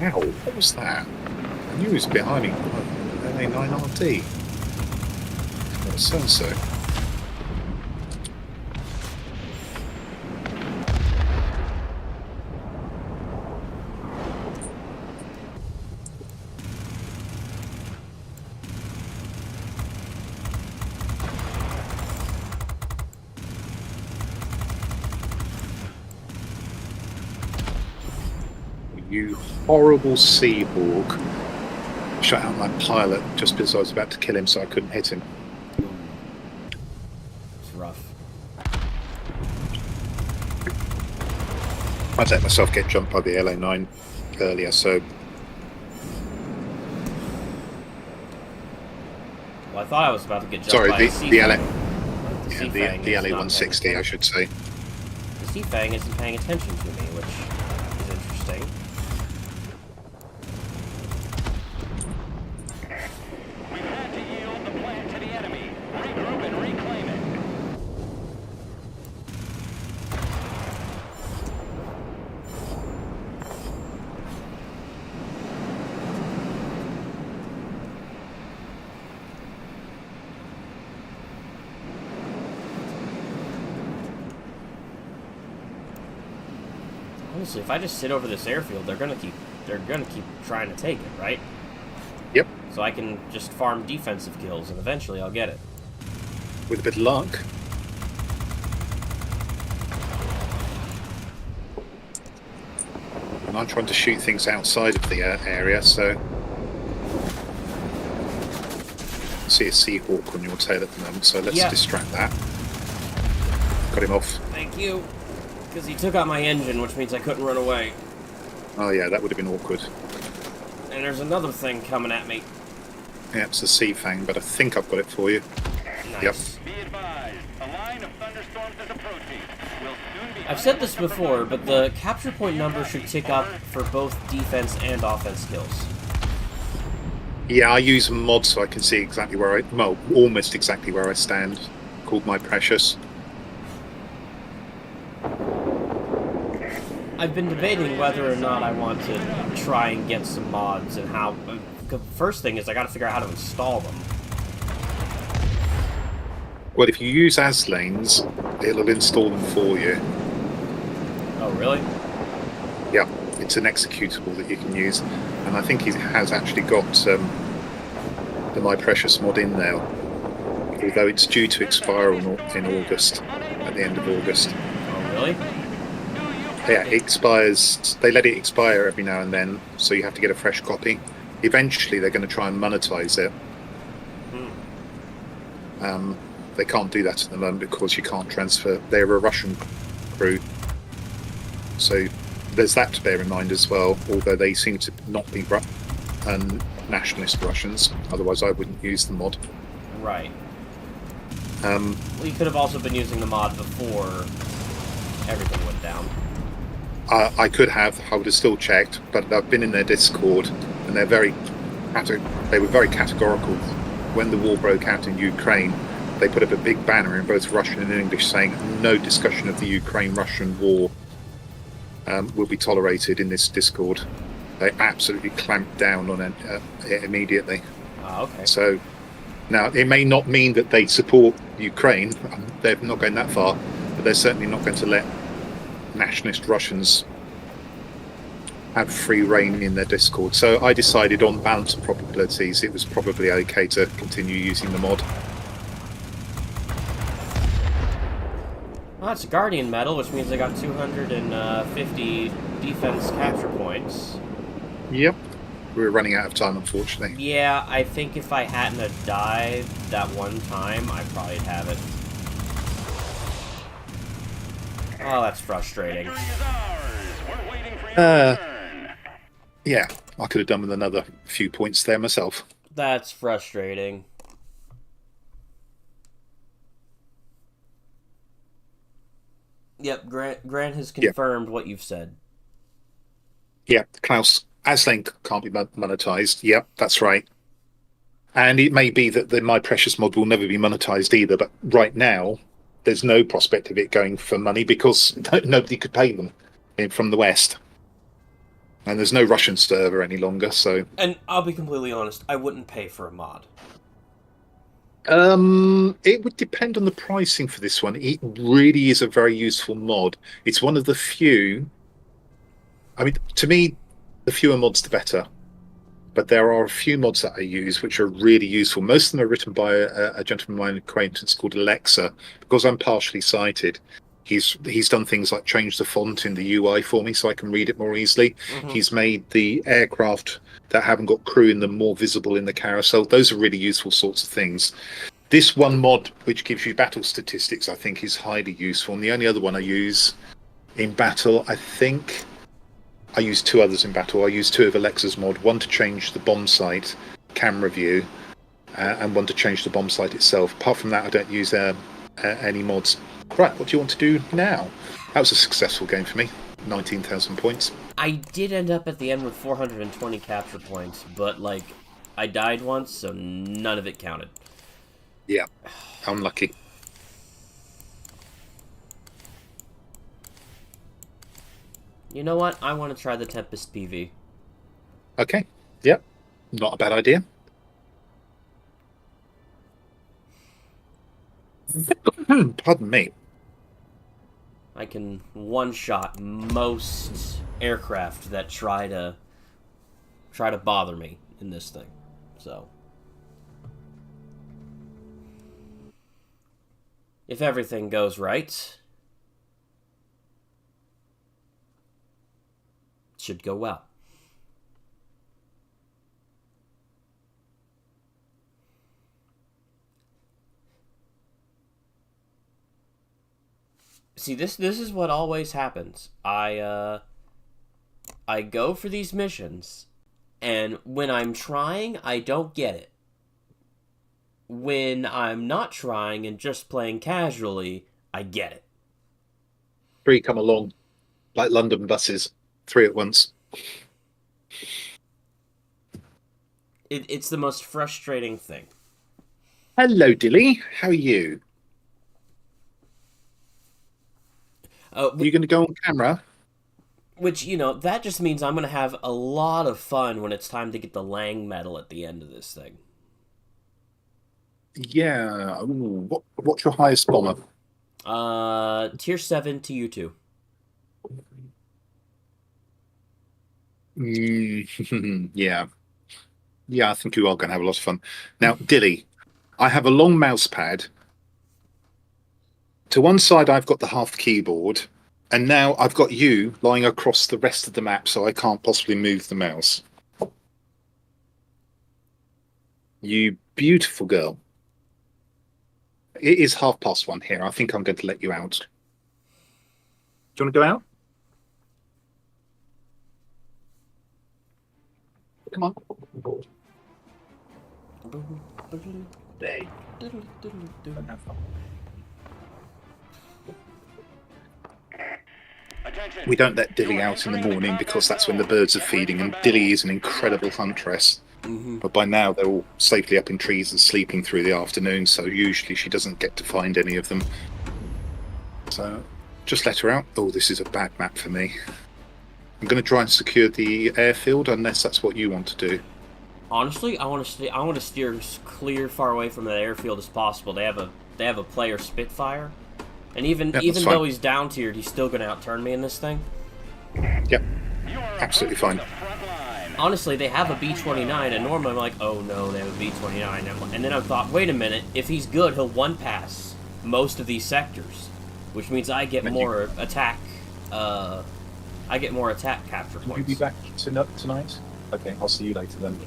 Ow, what was that? I knew he was behind me. LA9RD. That was so-and-so. You horrible Seahawk. Shut out my pilot just because I was about to kill him so I couldn't hit him. It's rough. I let myself get jumped by the LA9 earlier, so... Well, I thought I was about to get jumped Sorry, by a the LA... Sea-Fang. Yeah, the is not LA160, paying I should say. The Sea-Fang isn't paying attention to me, which is interesting. We've had to yield the plant to the enemy. Regroup and reclaim it. Honestly, if I just sit over this airfield, they're gonna keep trying to take it, right? Yep, So I can just farm defensive kills, and eventually I'll get it. with a bit of luck. And I'm trying to shoot things outside of the area, so... I see a Seahawk on your tail at the moment, so let's distract that. Got him off. Thank you. Because he took out my engine, which means I couldn't run away. Oh yeah, that would have been awkward. And there's another thing coming at me. Yeah, it's a Sea-Fang, but I think I've got it for you. Nice. Yep. Be advised, a line of thunderstorms is approaching. We'll soon be... I've said this before, but the capture point number should tick up for both defense and offense skills. Yeah, I use a mod so I can see exactly where I... Well, almost exactly where I stand. Called My Precious. I've been debating whether or not I want to try and get some mods and how... The first thing is I gotta figure out how to install them. Well, if you use ASLanes, it'll install them for you. Oh, really? Yeah, it's an executable that you can use. And I think he has actually got the My Precious mod in there. Although it's due to expire in August, at the end of August. Oh, really? Yeah, it expires. They let it expire every now and then, so you have to get a fresh copy. Eventually, they're going to try and monetize it. They can't do that at the moment because you can't transfer. They're a Russian crew, so there's that to bear in mind as well. Although they seem to not be nationalist Russians, otherwise I wouldn't use the mod. Right. Well, you could have also been using the mod before everything went down. I could have. I would have still checked, but I've been in their Discord, and they were very categorical when the war broke out in Ukraine. they put up a big banner in both Russian and English saying no discussion of the Ukraine-Russian war will be tolerated in this Discord. They absolutely clamped down on it immediately. Okay. So now it may not mean that they support Ukraine. They're not going that far, but they're certainly not going to let nationalist Russians have free reign in their Discord. So I decided, on balance of probabilities, it was probably okay to continue using the mod. Well, it's a Guardian medal, which means I got 250 defense capture points. Yep. We're running out of time, unfortunately. Yeah, I think if I hadn't have died that one time, I probably would have it. Oh, that's frustrating. Victory is ours. We're waiting for your return. Yeah, I could have done with another few points there myself. That's frustrating. Yep, Grant has confirmed what you've said. Yeah, Klaus, Aslane can't be monetized. Yep, that's right. And it may be that the My Precious mod will never be monetized either, but right now, there's no prospect of it going for money because nobody could pay them from the West. And there's no Russian server any longer, so... And I'll be completely honest, I wouldn't pay for a mod. It would depend on the pricing for this one. It really is a very useful mod. It's one of the few... I mean, to me, the fewer mods, the better. But there are a few mods that I use which are really useful. Most of them are written by a gentleman of my acquaintance called Alexa. Because I'm partially sighted, he's done things like change the font in the UI for me so I can read it more easily. Mm-hmm. He's made the aircraft that haven't got crew in them more visible in the carousel. Those are really useful sorts of things. This one mod, which gives you battle statistics, I think is highly useful. And the only other one I use in battle, I think... I use two others in battle. I use two of Alexa's mod, one to change the bomb site camera view, and one to change the bomb site itself. Apart from that, I don't use any mods. Right, what do you want to do now? That was a successful game for me. 19,000 points. I did end up at the end with 420 capture points, but, like, I died once, so none of it counted. Yeah, unlucky. You know what? I want to try the Tempest PV. Okay. Yep. Not a bad idea. Pardon me. I can one-shot most aircraft that try to bother me in this thing. So, if everything goes right, should go well. See, this is what always happens. I go for these missions, and when I'm trying, I don't get it. When I'm not trying and just playing casually, I get it. 3 come along, like London buses. 3 at once. It's the most frustrating thing. Hello, Dilly. How are you? Are you going to go on camera? Which, you know, that just means I'm going to have a lot of fun when it's time to get the Lang medal at the end of this thing. Yeah. Ooh, what's your highest bomber? Tier 7 TU2. Yeah. Yeah, I think you are going to have a lot of fun. Now, Dilly, I have a long mouse pad. To one side, I've got the half keyboard, and now I've got you lying across the rest of the map, so I can't possibly move the mouse. You beautiful girl. It is 1:30 here. I think I'm going to let you out. Do you want to go out? Come on. There. We don't let Dilly out in the morning because that's when the birds are feeding, and Dilly is an incredible huntress. But by now they're all safely up in trees and sleeping through the afternoon, so usually she doesn't get to find any of them. So just let her out. Oh, this is a bad map for me. I'm going to try and secure the airfield, unless that's what you want to do. Honestly, I want to steer as clear, far away from that airfield as possible. They have a player Spitfire, and even though he's down tiered, he's still going to outturn me in this thing. Yep, absolutely fine. Honestly, they have a B-29, and normally I'm like, oh no, they have a B-29, and then I thought, wait a minute, if he's good, he'll one-pass most of these sectors, which means I get more attack. I get more attack capture points. Will you be back tonight? Okay, I'll see you later then.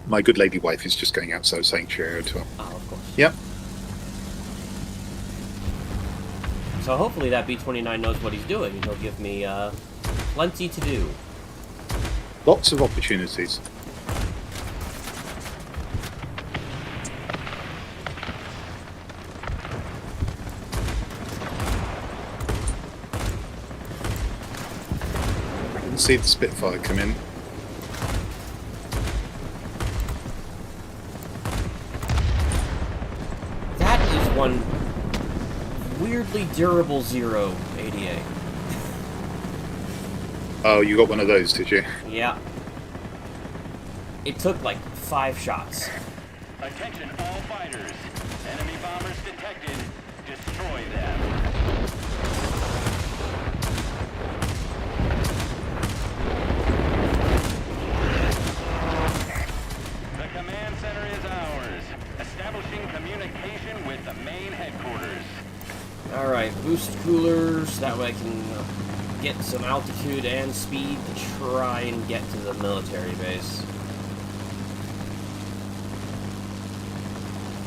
My good lady wife is just going out, so saying cheerio to her. Oh, of course. Yep. So hopefully that B-29 knows what he's doing, and he'll give me plenty to do. Lots of opportunities. I can see the Spitfire come in. That is one weirdly durable Zero ADA. Oh, you got one of those, did you? Yeah. It took like 5 shots. Attention all fighters. Enemy bombers detected. Destroy them. The command center is ours. Establishing communication with the main headquarters. Alright, boost coolers, that way I can get some altitude and speed to try and get to the military base.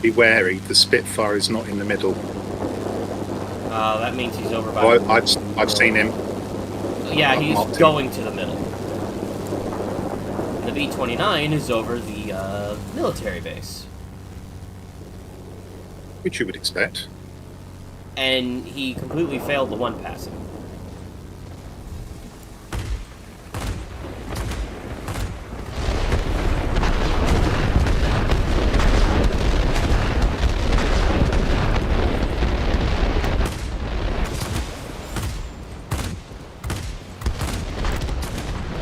Be wary, the Spitfire is not in the middle. That means he's over by... Oh, I've seen him. Yeah, he's Marked him. going to the middle. The B-29 is over the military base. Which you would expect. And he completely failed the one passing.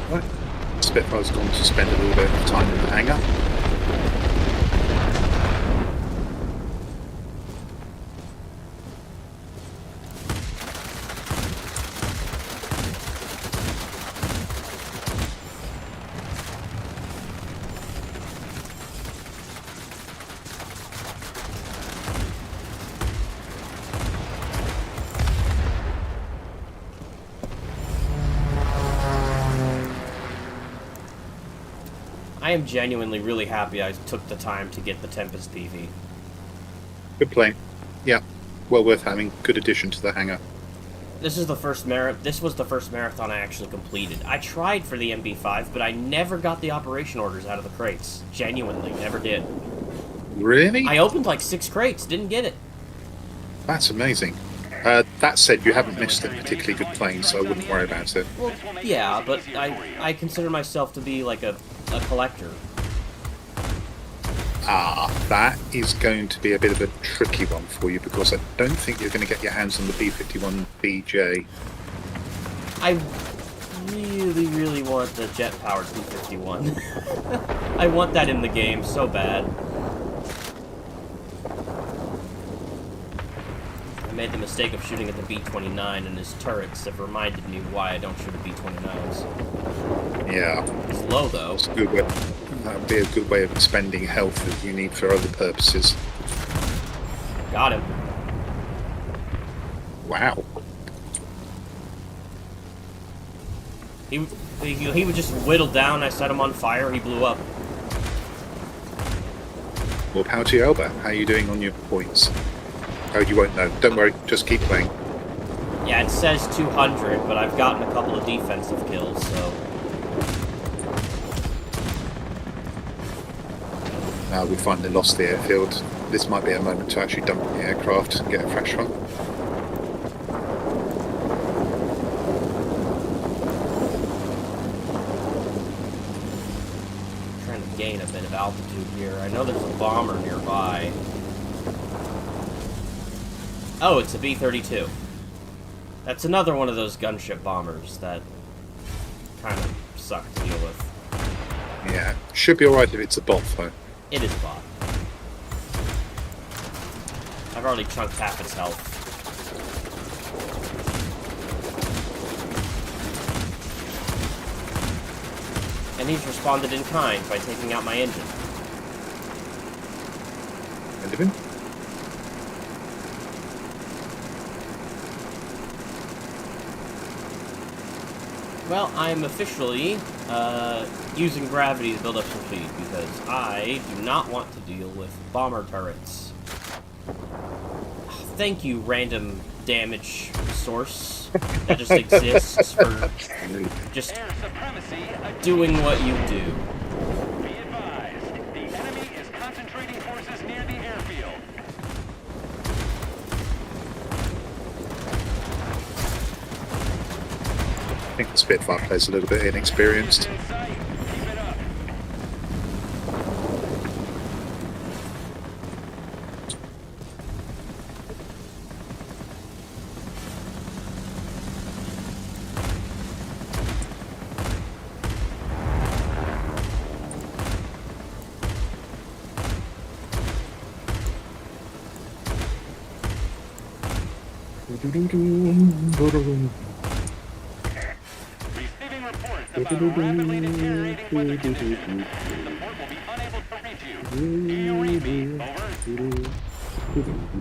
Right. Spitfire's gone to spend a little bit of time in the hangar. I am genuinely really happy I took the time to get the Tempest PV. Good plane. Yeah, well worth having. Good addition to the hangar. This was the first marathon I actually completed. I tried for the MB5, but I never got the operation orders out of the crates. Genuinely, never did. Really? I opened like 6 crates, didn't get it. That's amazing. That said, you haven't missed a particularly good plane, so I wouldn't worry about it. Well, yeah, but I consider myself to be like a collector. That is going to be a bit of a tricky one for you, because I don't think you're going to get your hands on the B-51 BJ. I really, really want the jet-powered B-51. I want that in the game so bad. I made the mistake of shooting at the B-29, and his turrets have reminded me why I don't shoot at B-29s. Yeah. It's low, though. It's a good way. That would be a good way of expending health that you need for other purposes. Got him. Wow. He would just whittle down, I set him on fire, he blew up. More power to you, Elba. How are you doing on your points? Oh, you won't know. Don't worry, just keep playing. Yeah, it says 200, but I've gotten a couple of defensive kills, so... Now we finally lost the airfield. This might be a moment to actually dump the aircraft and get a fresh one. Trying gain a bit of altitude here. I know there's a bomber nearby. Oh, it's a B-32. That's another one of those gunship bombers that kind of suck to deal with. Yeah, should be alright if it's a bot, though. It is a bot. I've already chunked half its health. And he's responded in kind by taking out my engine. End of him. Well, I'm officially using gravity to build up some speed because I do not want to deal with bomber turrets. Thank you, random damage source that just exists for just Air supremacy doing what you do. Be advised, the enemy is concentrating forces near the airfield. I think the Spitfire plays a little bit inexperienced. In sight. Keep it up. Receiving reports about rapidly deteriorating weather conditions. Support will be unable to reach you. Do you read me? Over.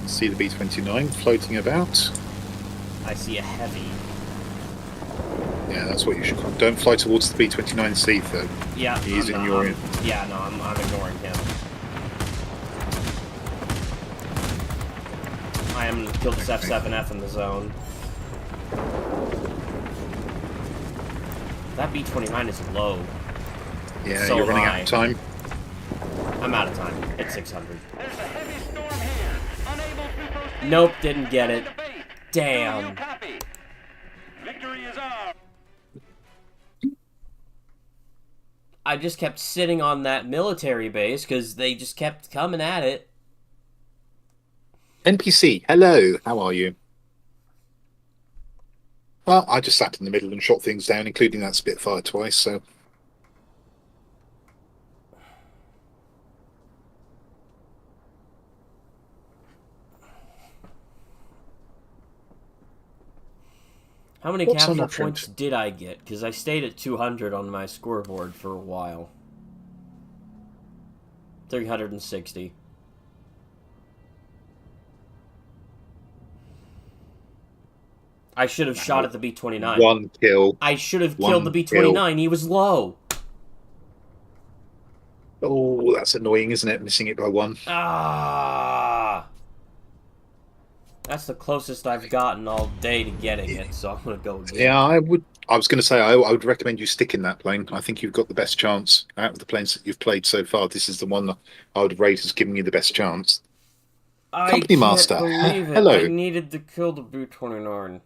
See the B-29 floating about. I see a heavy. Yeah, that's what you should. Don't fly towards the B-29C, though. Yeah, He's I'm in not- your. I'm- yeah, no, I'm ignoring him. I am gonna kill this F7F in the zone. That B-29 is low. Yeah, So you're running am out I. of time. I'm out of time. It's 600. There's a heavy storm here. Unable to proceed. Nope, didn't get it. To base. Damn. Do you copy? Victory is ours. I just kept sitting on that military base because they just kept coming at it. NPC, hello, how are you? Well, I just sat in the middle and shot things down, including that Spitfire twice, so... How many What's on capture our front? points did I get? Because I stayed at 200 on my scoreboard for a while. 360. I should have shot at the B-29. One kill. I should have One killed the B-29. He was low. Oh, that's annoying, isn't it? Missing it by one. Ah. That's the closest I've gotten all day to getting it, so I'm going to go again. Yeah, I was going to say, I would recommend you stick in that plane. I think you've got the best chance. Out of the planes that you've played so far, this is the one that I would rate as giving you the best chance. I Company can't Master, believe it. hello. I needed to kill the B-29.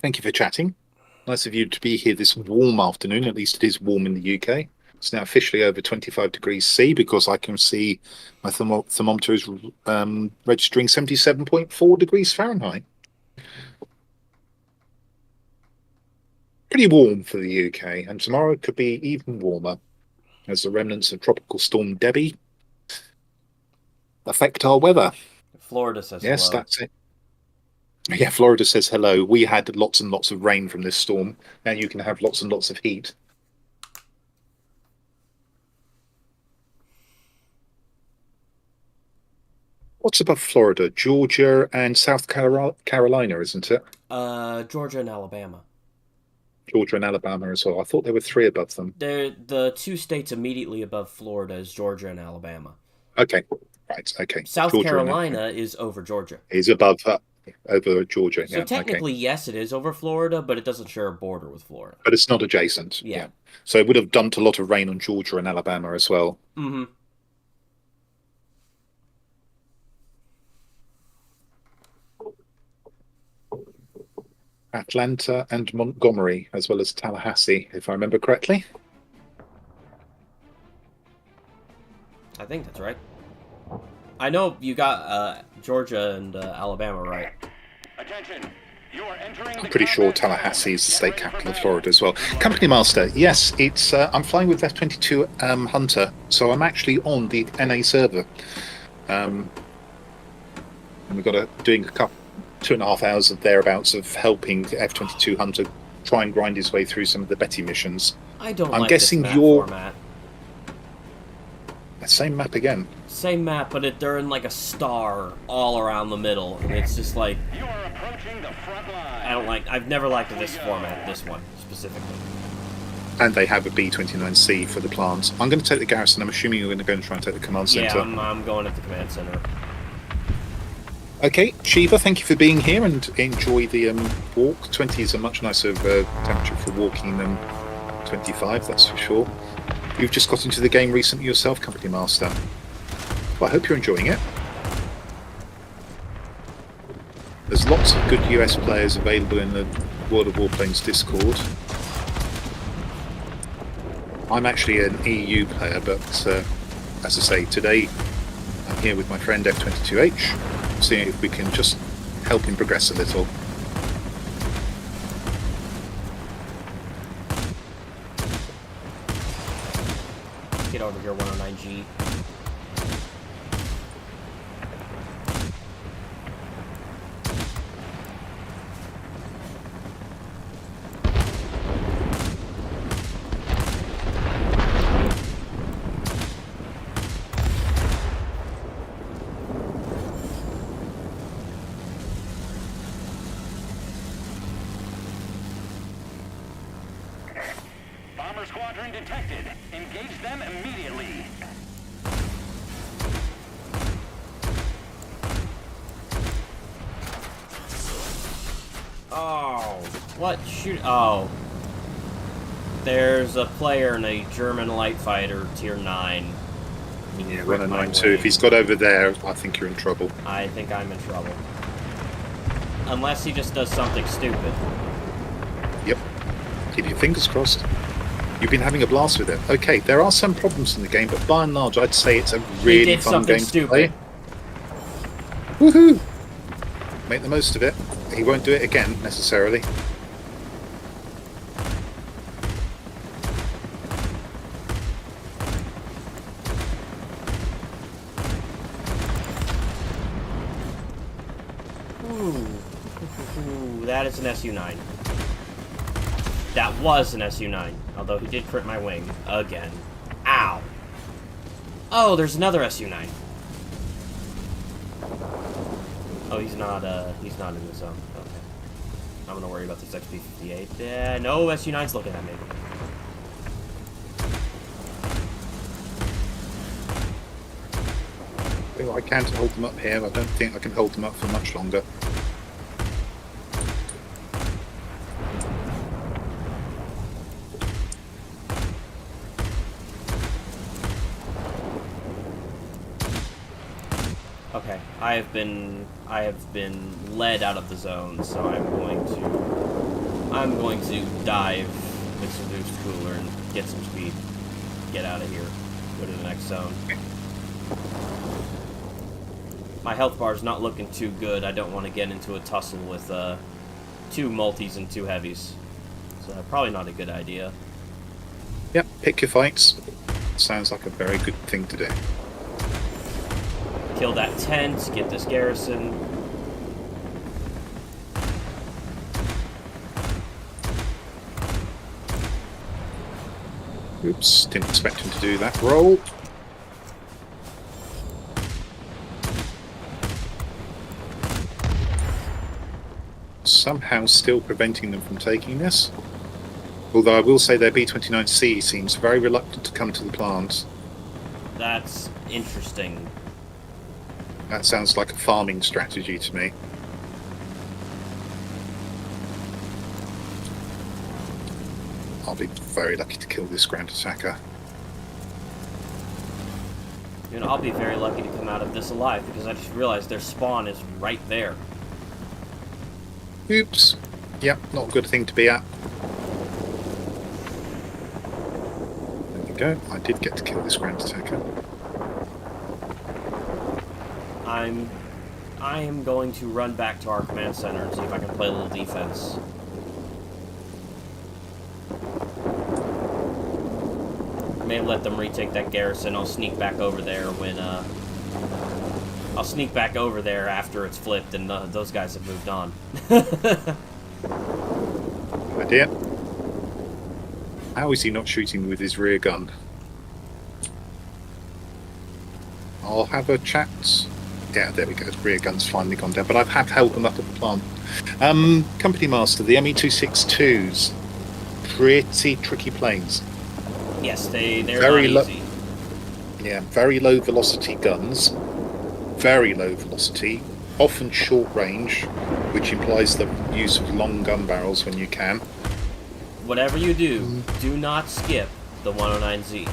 Thank you for chatting. Nice of you to be here this warm afternoon. At least it is warm in the UK. It's now officially over 25 degrees C because I can see my thermometer is registering 77.4 degrees Fahrenheit. Pretty warm for the UK, and tomorrow could be even warmer as the remnants of Tropical Storm Debbie affect our weather. Florida says Yes, hello. that's it. Yeah, Florida says hello. We had lots and lots of rain from this storm. Now you can have lots and lots of heat. What's above Florida? Georgia and South Carolina, isn't it? Georgia and Alabama. Georgia and Alabama as well. I thought there were three above them. They're the two states immediately above Florida is Georgia and Alabama. Okay, right, okay. South Georgia Carolina is over Georgia. is above over Georgia. So yeah, technically, okay. yes, it is over Florida, but it doesn't share a border with Florida. But it's not adjacent. Yeah. So it would have dumped a lot of rain on Georgia and Alabama as well. Mm-hmm. Atlanta and Montgomery, as well as Tallahassee, if I remember correctly. I think that's right. I know you got Georgia and Alabama right. Attention. You are entering I'm the pretty sure combat zone. Tallahassee is the Get state ready for capital of fire. Florida as well. Company Master, yes, it's. I'm flying with F-22 Hunter, so I'm actually on the NA server. And we've got doing a couple, 2.5 hours of thereabouts of helping F-22 Hunter try and grind his way through some of the Betty missions. I don't I'm like guessing this map you're- format. Same map again. Same map, but they're in like a star all around the middle, and it's just like You are approaching the front line. I don't like. I've never liked this format. This one specifically. And they have a B-29C for the plants. I'm going to take the garrison. I'm assuming you're going to go and try and take the command Yeah, center. I'm going at the command center. Okay, Shiva, thank you for being here and enjoy the walk. 20 is a much nicer temperature for walking than 25, that's for sure. You've just got into the game recently yourself, Company Master. Well, I hope you're enjoying it. There's lots of good US players available in the World of Warplanes Discord. I'm actually an EU player, but as I say, today I'm here with my friend F22H, seeing if we can just help him progress a little. Get over here, 109G. Bomber squadron detected. Engage them immediately. Oh, what shoot? Oh, there's a player in a German light fighter, tier 9. He Yeah, ripped my 109.2. If wing. he's got over there, I think you're in trouble. I think I'm in trouble. Unless he just does something stupid. Yep. Keep your fingers crossed. You've been having a blast with it. Okay, there are some problems in the game, but by and large, I'd say it's a really did fun something game stupid. to play. Woohoo! Make the most of it. He won't do it again, necessarily. Ooh, that is an SU-9. That was an SU-9, although he did crit my wing again. Ow! Oh, there's another SU-9. Oh, he's not in the zone. Okay. I'm gonna worry about this XP-58. Yeah, no SU-9's looking at me. Well, I can't hold them up here. I don't think I can hold them up for much longer. Okay, I have been led out of the zone, so I'm going to dive with some boost cooler and get some speed. Get out of here. Go to the next zone. My health bar is not looking too good. I don't want to get into a tussle with 2 multis and 2 heavies. So probably not a good idea. Yep, pick your fights. Sounds like a very good thing to do. Kill that tent, get this garrison. Oops, didn't expect him to do that roll. Somehow still preventing them from taking this. Although I will say their B-29C seems very reluctant to come to the plant. That's interesting. That sounds like a farming strategy to me. I'll be very lucky to kill this ground attacker. You know, I'll be very lucky to come out of this alive because I just realized their spawn is right there. Oops. Yep, not a good thing to be at. There we go. I did get to kill this ground attacker. I am going to run back to our command center and see if I can play a little defense. May have let them retake that garrison. I'll sneak back over there when I'll sneak back over there after it's flipped and those guys have moved on. Idea. How is he not shooting with his rear gun? I'll have a chat. Yeah, there we go. Rear gun's finally gone down, but I have held them up at the plant. Company Master, the ME-262s, pretty tricky planes. Yes, they're Very not easy. Yeah, very low velocity guns, very low velocity, often short range, which implies the use of long gun barrels when you can. Whatever you do, do not skip the 109Z.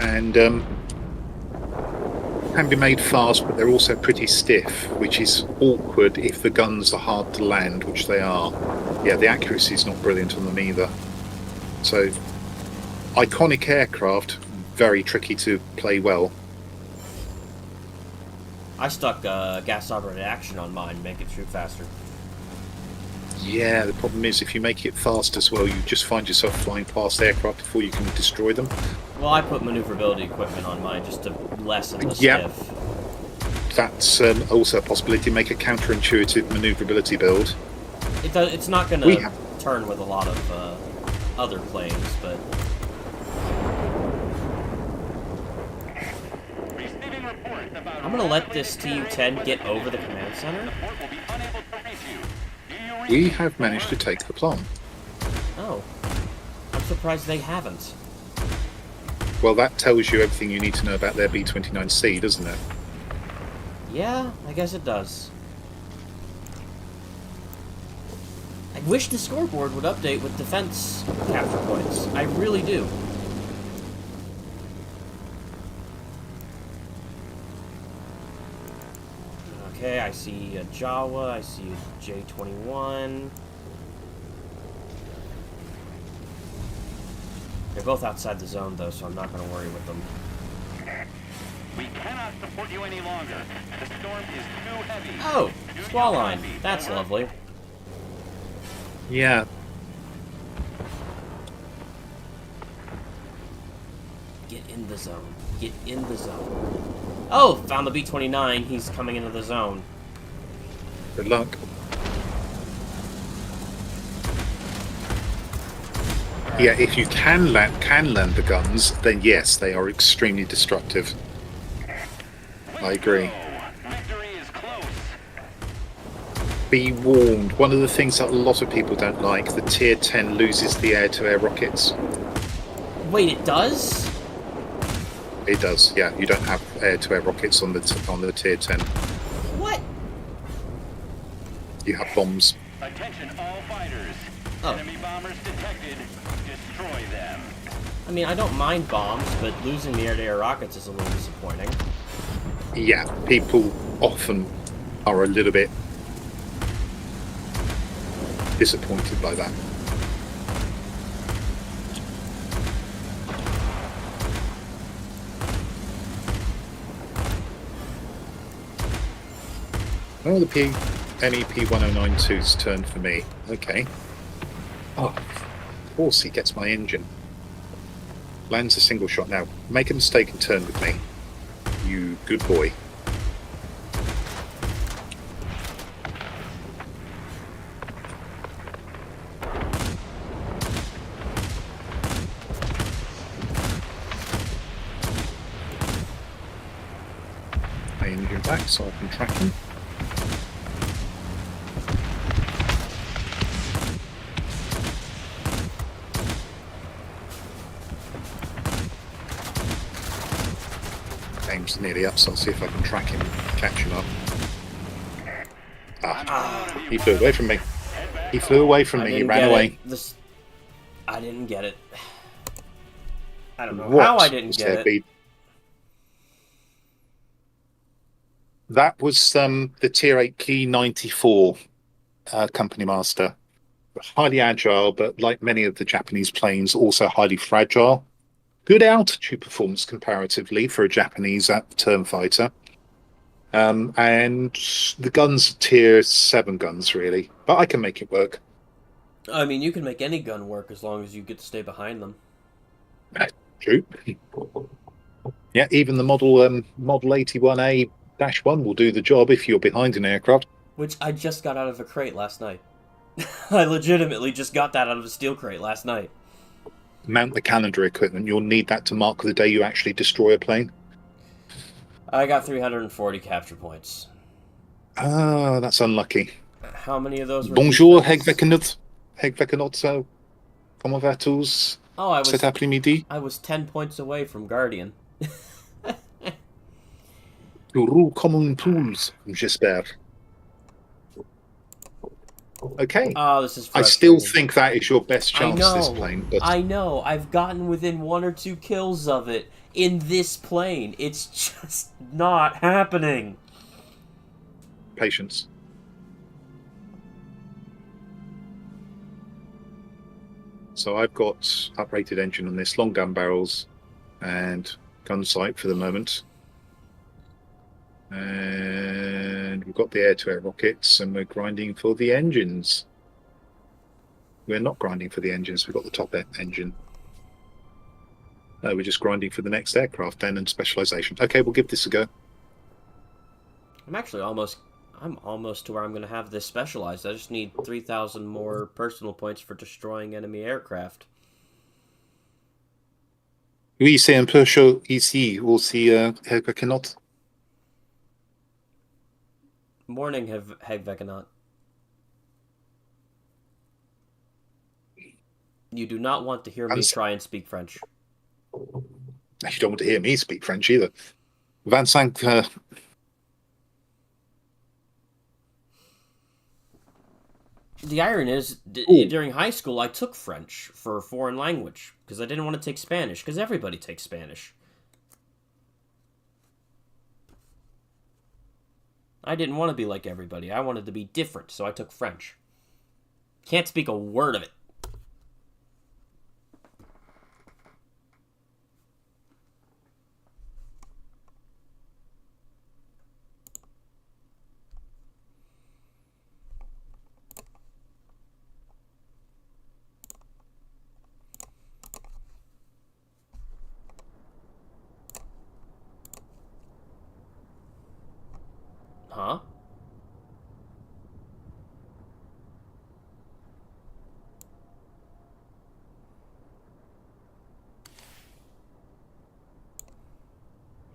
And can be made fast, but they're also pretty stiff, which is awkward if the guns are hard to land, which they are. Yeah, the accuracy is not brilliant on them either. So, iconic aircraft, very tricky to play well. I stuck gas operated action on mine to make it shoot faster. Yeah, the problem is if you make it fast as well, you just find yourself flying past aircraft before you can destroy them. Well, I put maneuverability equipment on mine just to lessen the Yeah. stiff. That's also a possibility. Make a counterintuitive maneuverability build. It's not going We to have- turn with a lot of other planes, but Receiving report about I'm going to let this TU-10 get over the command center. the port will be unable to reach you. Do you read? We have managed to take the plant. Oh. I'm surprised they haven't. Well, that tells you everything you need to know about their B-29C, doesn't it? Yeah, I guess it does. I wish the scoreboard would update with defense capture points. I really do. Okay, I see a Jawa, I see a J-21. They're both outside the zone, though, so I'm not going to worry with them. We cannot support you any longer. The storm is too heavy. Oh, Do squall not line. copy. That's Over. lovely. Yeah. Get in the zone. Get in the zone. Oh, found the B-29. He's coming into the zone. Good luck. Yeah, if you can land the guns, then yes, they are extremely destructive. I agree. Victory is close. Be warned, one of the things that a lot of people don't like, the Tier 10 loses the air-to-air rockets. Wait, it does? It does, yeah. You don't have air-to-air rockets on the Tier 10. What? You have bombs. Attention all fighters. Oh. Enemy bombers detected. Destroy them. I mean, I don't mind bombs, but losing the air-to-air rockets is a little disappointing. Yeah, people often are a little bit disappointed by that. Oh, the MEP 1092's turn for me. Okay. Oh, of course he gets my engine. Lands a single shot now. Make a mistake and turn with me. You good boy. I engine back so I can track him. Aim's nearly up, so I'll see if I can track him, catch him up. Ah, he flew away from me. He flew away from me, he ran away. I didn't get it. I don't know What how I didn't was get there it. be- That was the Tier 8 Key 94 Company Master. Highly agile, but like many of the Japanese planes, also highly fragile. Good altitude performance comparatively for a Japanese term fighter. And the guns are Tier 7 guns, really. But I can make it work. I mean, you can make any gun work as long as you get to stay behind them. True. Yeah, even the Model 81A-1 will do the job if you're behind an aircraft. Which I just got out of a crate last night. I legitimately just got that out of a steel crate last night. Mount the calendar equipment. You'll need that to mark the day you actually destroy a plane. I got 340 capture points. Ah, that's unlucky. How many of those were... Bonjour, Hegvekenot. Hegvekenot, comment vas-tu? Oh, Cet après-midi. I was 10 points away from Guardian. Tu roules comme une poule, j'espère. Okay. Oh, this is I frustrating. still think that is your best chance, this plane. But... I know. I've gotten within 1 or 2 kills of it in this plane. It's just not happening. Patience. So I've got uprated engine on this, long gun barrels, and gun sight for the moment. And we've got the air-to-air rockets, and we're grinding for the engines. We're not grinding for the engines, we've got the top engine. No, we're just grinding for the next aircraft then and specialization. Okay, we'll give this a go. I'm almost to where I'm going to have this specialized. I just need 3,000 more personal points for destroying enemy aircraft. Oui, c'est un peu chaud ici, aussi, Hegvekenot. Morning, Hegvekenot. You do not want to hear me try and speak French. You don't want to hear me speak French either. 25... The irony is, during high school, I took French for a foreign language, because I didn't want to take Spanish, because everybody takes Spanish. I didn't want to be like everybody. I wanted to be different, so I took French. Can't speak a word of it. Huh?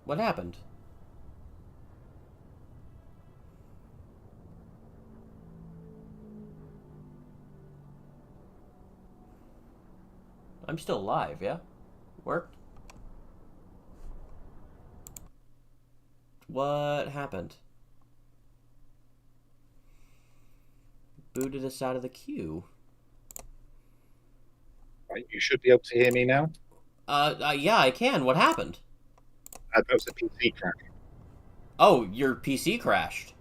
What happened? I'm still alive, yeah? Worked? What happened? Booted us out of the queue. Right, you should be able to hear me now. Yeah, I can. What happened? That was a PC crash. Oh, your PC crashed.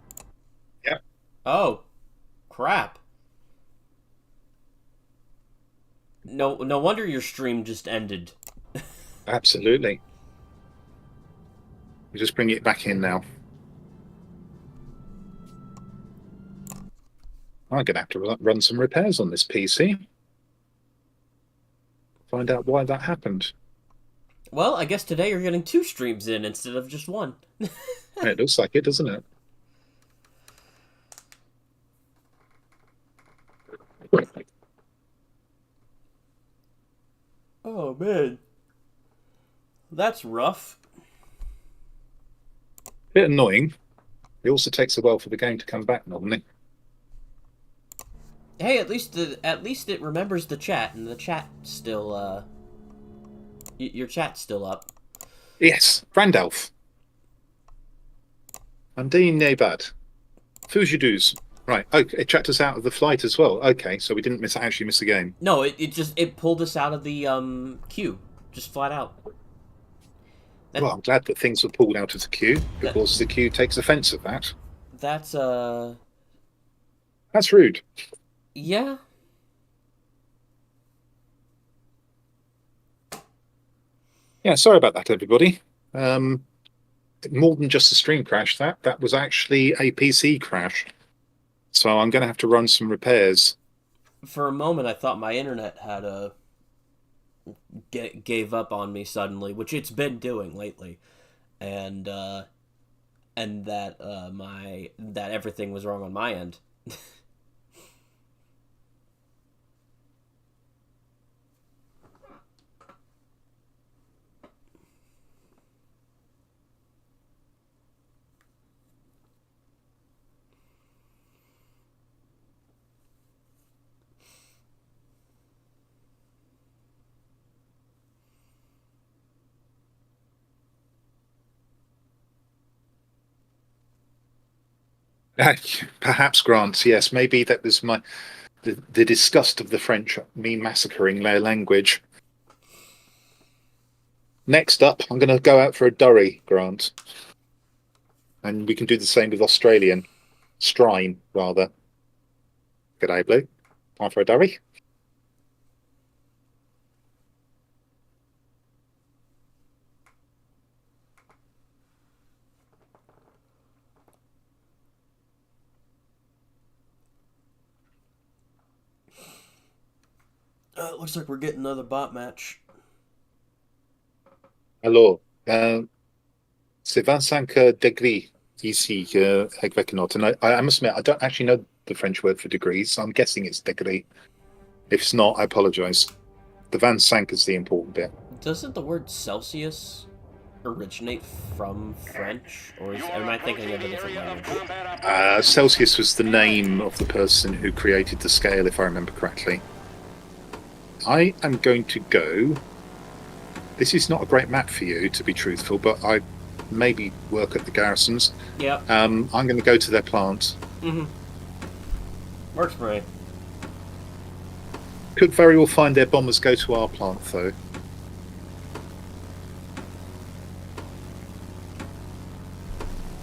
Yeah. Oh, crap. No wonder your stream just ended. Absolutely. We just bring it back in now. I'm going to have to run some repairs on this PC. Find out why that happened. Well, I guess today you're getting 2 streams in instead of just 1. It looks like it, doesn't it? Oh, man. That's rough. Bit annoying. It also takes a while for the game to come back normally. Hey, at least it remembers the chat, and the chat still, your chat's still up. Yes, Randolph. Undine Nebad. Fujidoos. Right, okay, it checked us out of the flight as well. Okay, so we didn't actually miss a game. No, it pulled us out of the, queue. Just flat out. Well, I'm glad that things were pulled out of the queue, because the queue takes offence at that. That's That's rude. yeah. Yeah, sorry about that, everybody. More than just a stream crash, that was actually a PC crash. So I'm going to have to run some repairs. For a moment, I thought my internet had gave up on me suddenly, which it's been doing lately, and that that everything was wrong on my end. Perhaps, Grant, yes, maybe that was the disgust of the French at me massacring their language. Next up, I'm going to go out for a durry, Grant. And we can do the same with Australian. Strine, rather. G'day, Blue. Time for a durry? Looks like we're getting another bot match. Alors, c'est 25 degrés ici avec note. And I must admit, I don't actually know the French word for degrees, so I'm guessing it's degré. If it's not, I apologise. The 25 is the important bit. Doesn't the word Celsius originate from French, or am I thinking of a different language? Celsius was the name of the person who created the scale, if I remember correctly. I am going to go. This is not a great map for you, to be truthful, but I maybe work at the garrisons. Yeah. I'm going to go to their plant. Mm-hmm. Works for me. Could very well find their bombers go to our plant, though.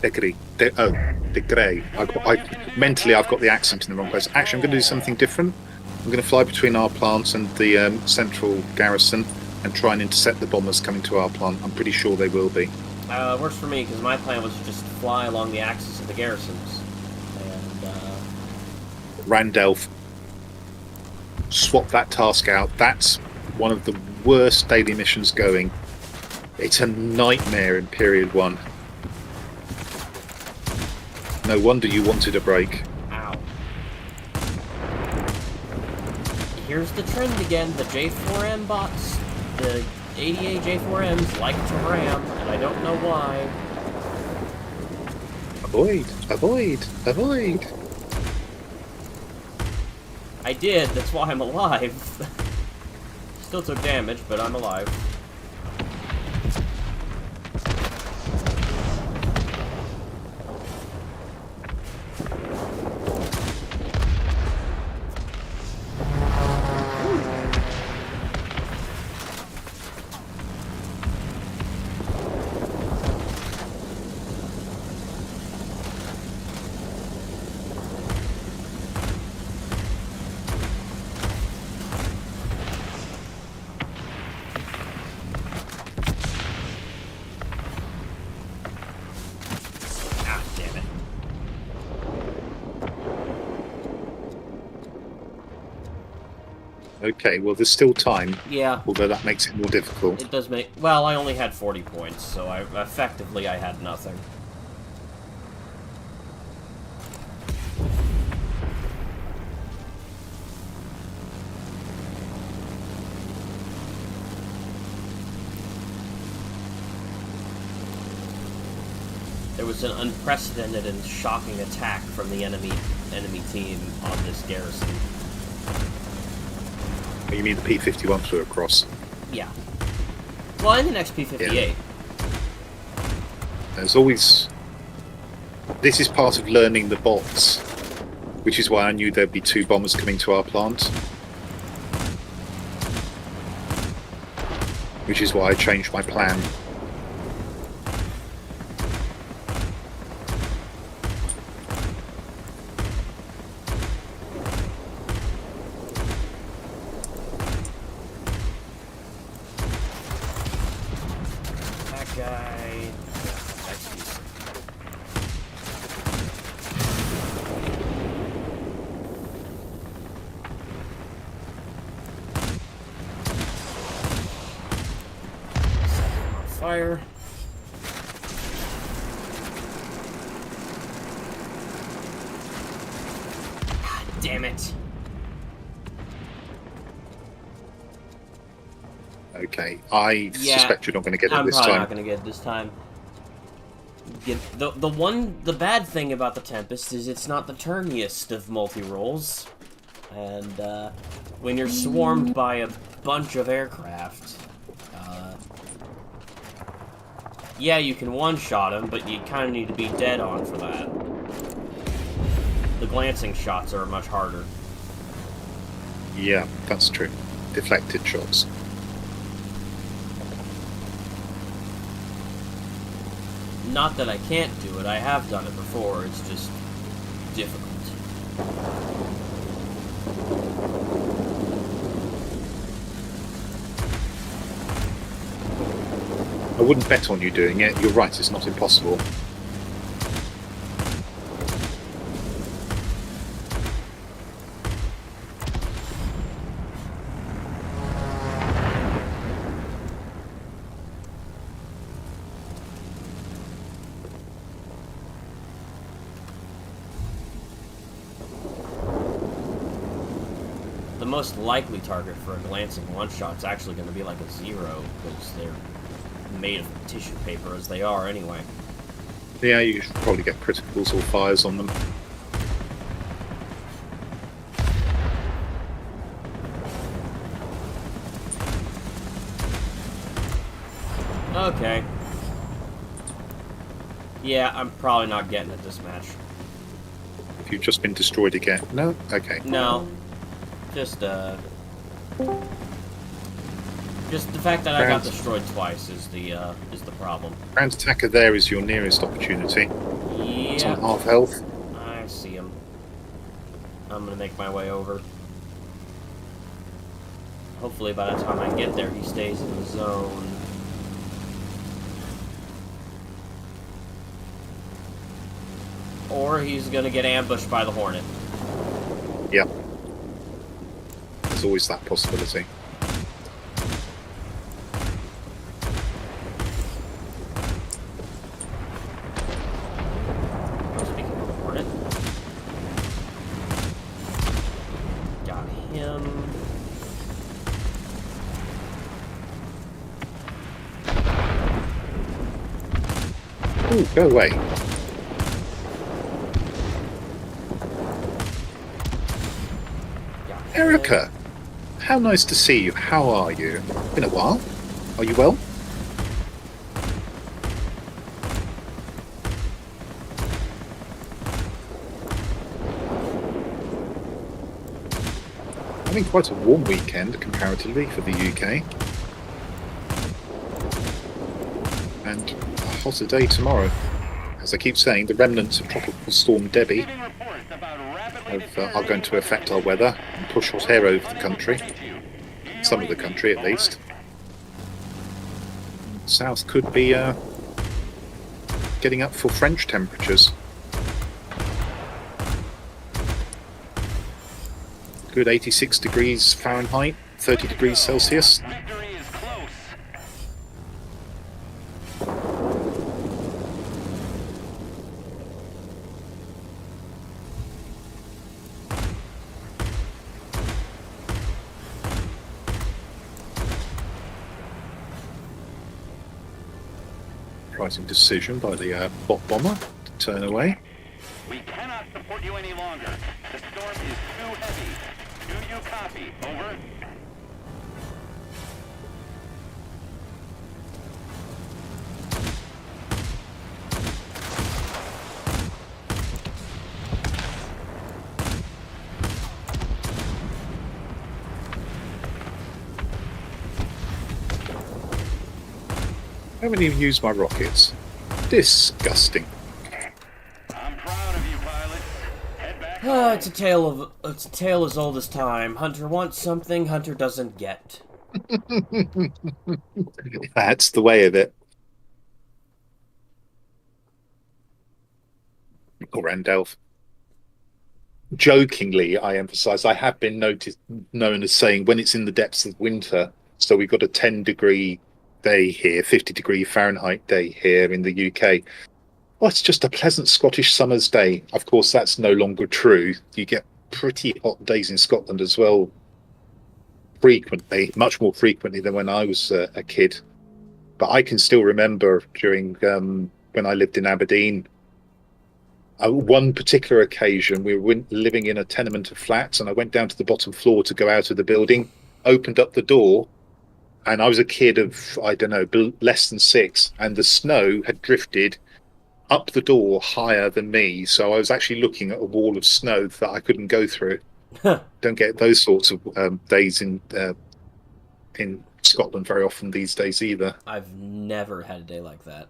Degree. Degree. Mentally, I've got the accent in the wrong place. Actually, I'm going to do something different. I'm going to fly between our plant and the central garrison and try and intercept the bombers coming to our plant. I'm pretty sure they will be. Works for me, because my plan was to just fly along the axis of the garrisons. And, Randolph, swap that task out. That's one of the worst daily missions going. It's a nightmare in Period 1. No wonder you wanted a break. Ow. Here's the trend again. The J4M bots, the 88 J4Ms like to ram, and I don't know why. Avoid, avoid, avoid. I did, that's why I'm alive. Still took damage, but I'm alive. Okay, well, there's still time. Yeah. Although that makes it more difficult. It does make... Well, I only had 40 points, so effectively I had nothing. There was an unprecedented and shocking attack from the enemy team on this garrison. You mean the P-51 flew across? Yeah. Well, and the next P-58. Yeah. There's always... This is part of learning the bots, which is why I knew there'd be 2 bombers coming to our plant. Which is why I changed my plan. guy. Yeah, that's decent. Set him on fire. God damn it. Okay, I Yeah, suspect you're not going to get it I'm this probably time. not gonna get it this time. The bad thing about the Tempest is it's not the turniest of multi-rolls, and when you're swarmed by a bunch of aircraft, yeah, you can one-shot them, but you kind of need to be dead on for that. The glancing shots are much harder. Yeah, that's true. Deflected shots. Not that I can't do it, I have done it before, it's just difficult. I wouldn't bet on you doing it. You're right, it's not impossible. The most likely target for a glancing one-shot is actually going to be like a 0, because they're made of tissue paper as they are anyway. Yeah, you should probably get criticals or fires on them. Okay. Yeah, I'm probably not getting it this match. If you've just been destroyed again. No? Okay. No. Just the fact that I got destroyed twice is the problem. Ground attacker there is your nearest opportunity. It's on Yeah, half health. I see him. I'm gonna make my way over. Hopefully by the time I get there, he stays in the zone. Or he's gonna get ambushed by the Hornet. Yep. There's always that possibility. Speaking of the Hornet. Got him. Ooh, go away. Got him. Erica! How nice to see you. How are you? Been a while. Are you well? Having quite a warm weekend comparatively for the UK. And a hotter day tomorrow. As I keep saying, the remnants of Tropical Storm Debbie Receiving reports about rapidly are going to affect our weather and push hot air over the country. Some of the country, at least. South could be getting up for French temperatures. Good 86 degrees Fahrenheit, 30 degrees Celsius. Victory is close. Surprising decision by the bot bomber to turn away. We cannot support you any longer. The storm is too heavy. Do you copy? Over. I haven't even used my rockets. Disgusting. I'm proud of you, pilots. Head back. Ah, it's a tale as old as time. Hunter wants something Hunter doesn't get. That's the way of it. or Randolph. Jokingly, I emphasize, I have been known as saying when it's in the depths of winter. So we've got a 10-degree day here, 50-degree Fahrenheit day here in the UK. Well, it's just a pleasant Scottish summer's day. Of course, that's no longer true. You get pretty hot days in Scotland as well, frequently, much more frequently than when I was a kid. But I can still remember during when I lived in Aberdeen, one particular occasion, we were living in a tenement of flats, and I went down to the bottom floor to go out of the building, opened up the door, and I was a kid of, I don't know, less than 6, and the snow had drifted up the door higher than me. So I was actually looking at a wall of snow that I couldn't go through. Don't get those sorts of days in Scotland very often these days either. I've never had a day like that.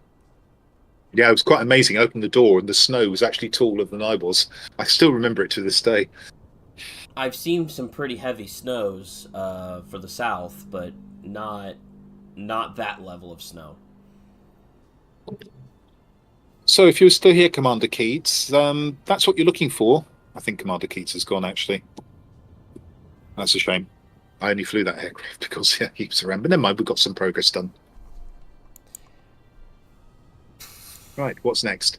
Yeah, it was quite amazing. I opened the door and the snow was actually taller than I was. I still remember it to this day. I've seen some pretty heavy snows for the south, but not that level of snow. So if you're still here, Commander Keats, that's what you're looking for. I think Commander Keats has gone, actually. That's a shame. I only flew that aircraft because he was around. But never mind, we've got some progress done. Right, what's next?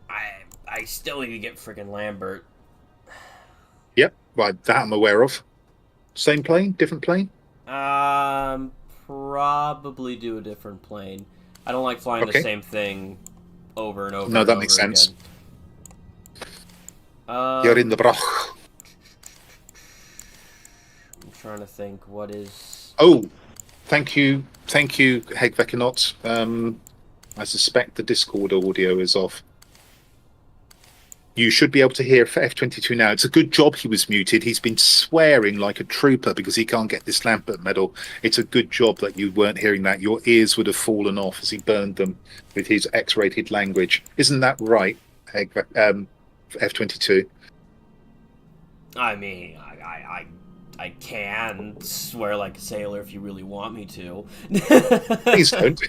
I still need to get friggin' Lambert. Yep, right, that I'm aware of. Same plane, different plane? Probably do a different plane. I don't like flying the same thing over and over. No, and that over makes sense. Again. You're in the Broch. I'm trying to think what is. Oh, thank you, Hegvekanot. I suspect the Discord audio is off. You should be able to hear for F-22 now. It's a good job he was muted. He's been swearing like a trooper because he can't get this Lambert medal. It's a good job that you weren't hearing that. Your ears would have fallen off as he burned them with his X-rated language. Isn't that right, F-22? I mean, I can swear like a sailor if you really want me to. Please don't.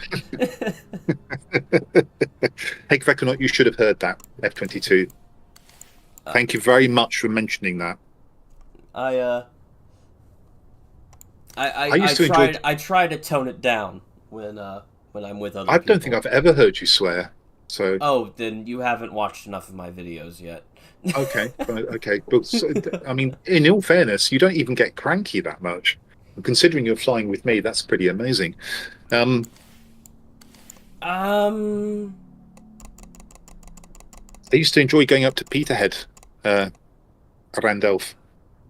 Hegvekanot, you should have heard that, F-22. Thank you very much for mentioning that. I try to tone it down when I'm with other people. I don't think I've ever heard you swear. So. Oh, then you haven't watched enough of my videos yet. Okay, right, okay. But I mean, in all fairness, you don't even get cranky that much. And considering you're flying with me, that's pretty amazing. I used to enjoy going up to Peterhead, Randolph.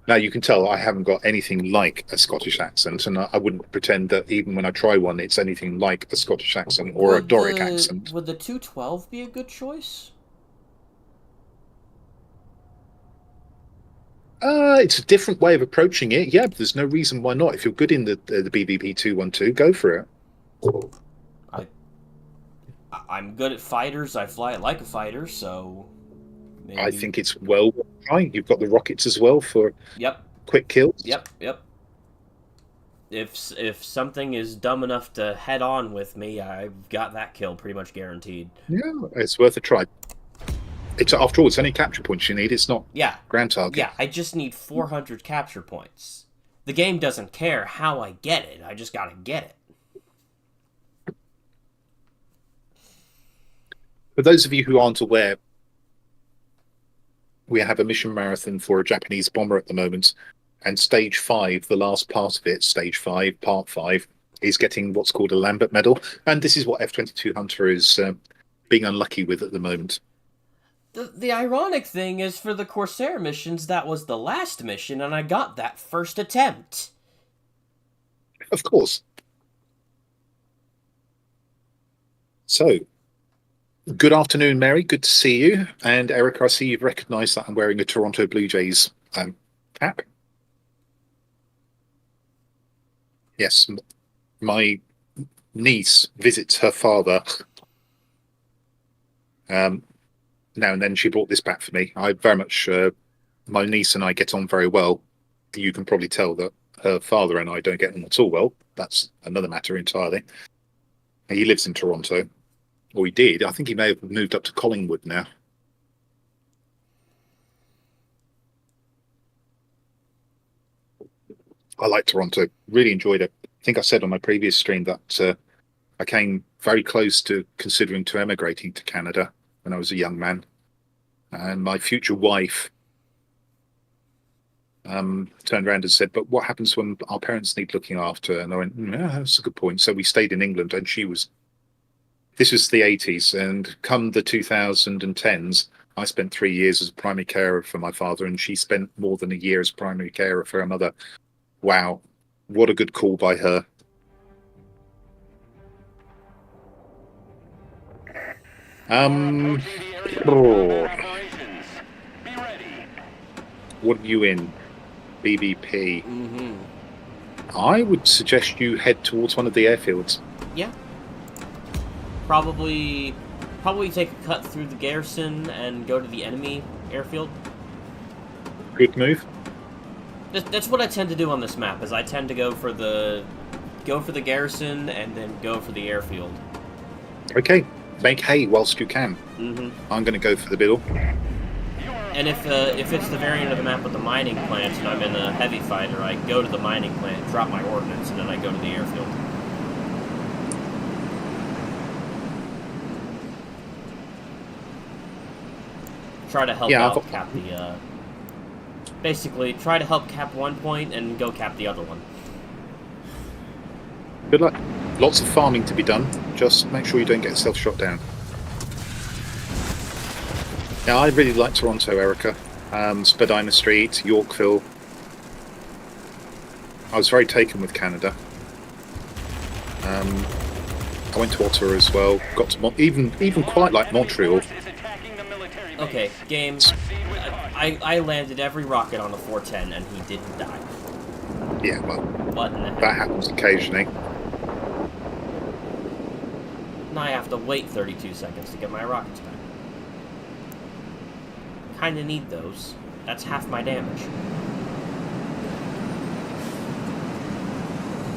Now you can tell I haven't got anything like a Scottish accent, and I wouldn't pretend that even when I try one, it's anything like a Scottish accent or a Doric accent. Would the 212 be a good choice? It's a different way of approaching it. Yeah, but there's no reason why not. If you're good in the BBP 212, go for it. I'm good at fighters. I fly it like a fighter, so maybe... I think it's well worth trying. You've got the rockets as well for quick kills. Yep. If something is dumb enough to head on with me, I've got that kill pretty much guaranteed. Yeah, it's worth a try. It's after all, it's only capture points you need. It's not grand target. Yeah, I just need 400 capture points. The game doesn't care how I get it. I just gotta get it. For those of you who aren't aware, we have a mission marathon for a Japanese bomber at the moment, and Stage 5, the last part of it, Stage 5, Part 5, is getting what's called a Lambert medal, and this is what F-22 Hunter is being unlucky with at the moment. The ironic thing is, for the Corsair missions, that was the last mission, and I got that first attempt. Of course. So, good afternoon, Mary. Good to see you. And Eric, I see you've recognised that I'm wearing a Toronto Blue Jays cap. Yes, my niece visits her father. Now and then she brought this back for me. I very much, my niece and I get on very well. You can probably tell that her father and I don't get on at all well. That's another matter entirely. He lives in Toronto. Or he did. I think he may have moved up to Collingwood now. I like Toronto. Really enjoyed it. I think I said on my previous stream that I came very close to considering to emigrating to Canada when I was a young man. And my future wife turned around and said, "But what happens when our parents need looking after?" And I went, "Yeah, that's a good point." So we stayed in England, and this was the 80s, and come the 2010s, I spent 3 years as a primary carer for my father, and she spent more than a year as primary carer for her mother. Wow, what a good call by her. What are you in? BBP. Mm-hmm. I would suggest you head towards one of the airfields. Yeah. Probably take a cut through the garrison and go to the enemy airfield. Good move. That's what I tend to do on this map. Is I tend to go for the garrison and then go for the airfield. Okay, make hay whilst you can. Mm-hmm. I'm going to go for the middle. And if it's the variant of the map with the mining plant and I'm in a heavy fighter, I go to the mining plant, drop my ordnance, and then I go to the airfield. Try to help out cap the. Basically, try to help cap one point and go cap the other one. Good luck. Lots of farming to be done. Just make sure you don't get yourself shot down. Now, I really like Toronto, Erica. Spadina Street, Yorkville. I was very taken with Canada. I went to Ottawa as well. Got to even quite like Montreal. Okay, game. I landed every rocket on the 410 and he didn't die. Yeah, well, What in the heck? that happens occasionally. Now I have to wait 32 seconds to get my rockets back. Kinda need those. That's half my damage.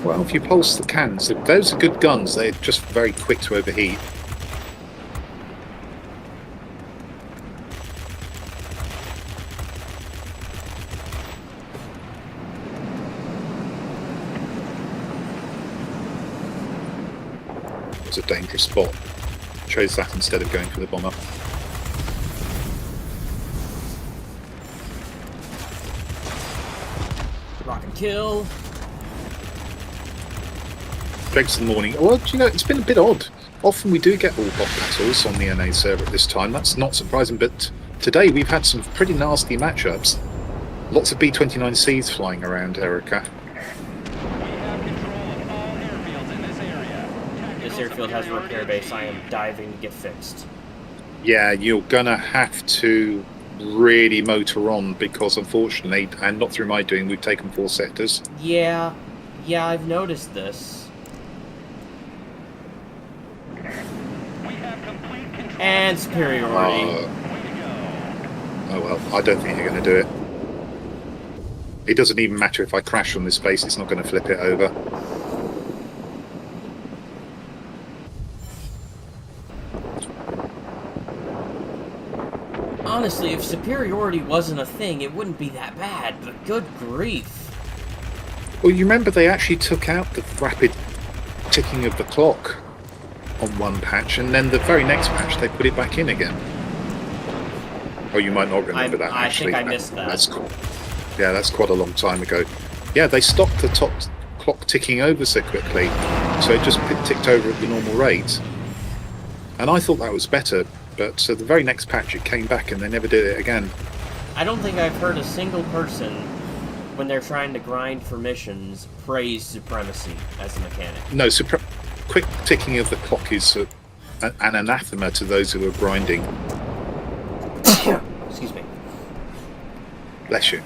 Well, if you pulse the cans, those are good guns. They're just very quick to overheat. It's a dangerous spot. Chose that instead of going for the bomber. Rocket kill. Dregs in the morning. Well, do you know, it's been a bit odd. Often we do get all bot battles on the NA server at this time. That's not surprising, but today we've had some pretty nasty matchups. Lots of B-29Cs flying around, Erica. This airfield has a repair base. I am diving to get fixed. Yeah, you're gonna have to really motor on because unfortunately, and not through my doing, we've taken 4 sectors. Yeah, I've noticed this. And superiority. Oh well, I don't think you're going to do it. It doesn't even matter if I crash on this base, it's not going to flip it over. Honestly, if superiority wasn't a thing, it wouldn't be that bad, but good grief. Well, you remember they actually took out the rapid ticking of the clock on one patch, and then the very next patch they put it back in again. Oh, you might not remember that, actually. I think I missed that. That's cool. Yeah, that's quite a long time ago. Yeah, they stopped the top clock ticking over so quickly, so it just ticked over at the normal rate. And I thought that was better, but the very next patch it came back and they never did it again. I don't think I've heard a single person, when they're trying to grind for missions, praise supremacy as a mechanic. No, quick ticking of the clock is an anathema to those who are grinding. Excuse me. Bless you.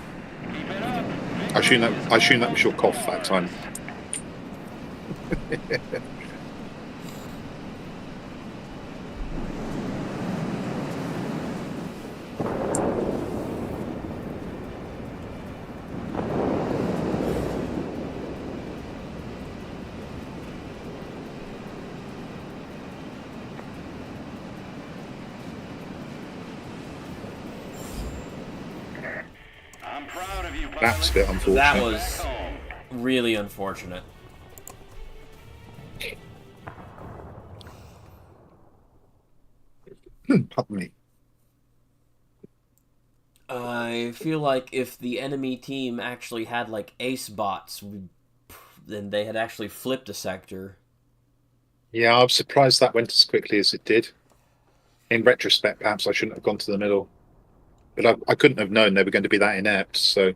I assume that was your cough that time. That's a bit unfortunate. That was really unfortunate. Pardon me. I feel like if the enemy team actually had like ace bots, then they had actually flipped a sector. Yeah, I was surprised that went as quickly as it did. In retrospect, perhaps I shouldn't have gone to the middle. But I couldn't have known they were going to be that inept, so...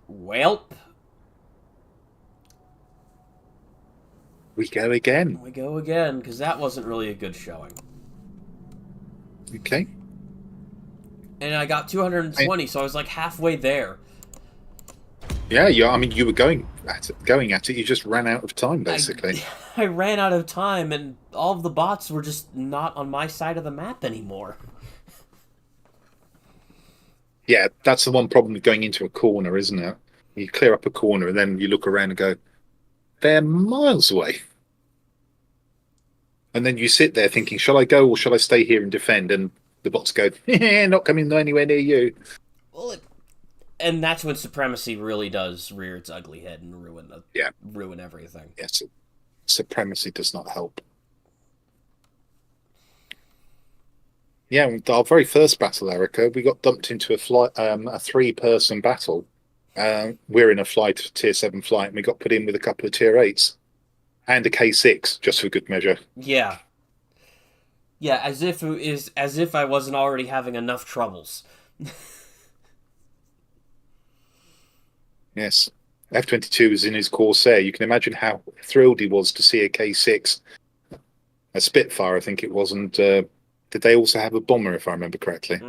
Welp. We go again. We go again, because that wasn't really a good showing. Okay. And I got 220, so I was like halfway there. Yeah, I mean, you were going at it. You just ran out of time, basically. I ran out of time, and all of the bots were just not on my side of the map anymore. Yeah, that's the one problem with going into a corner, isn't it? You clear up a corner, and then you look around and go, they're miles away. And then you sit there thinking, shall I go or shall I stay here and defend? And the bots go, not coming anywhere near you. Well, and that's when supremacy really does rear its ugly head and ruin everything. Yes, supremacy does not help. Yeah, our very first battle, Erica, we got dumped into a 3-person battle. We're in a tier 7 flight, and we got put in with a couple of tier 8s and a K6, just for good measure. Yeah, as if I wasn't already having enough troubles. Yes, F-22 was in his Corsair. You can imagine how thrilled he was to see a K6, a Spitfire, I think it was, and did they also have a bomber, if I remember correctly?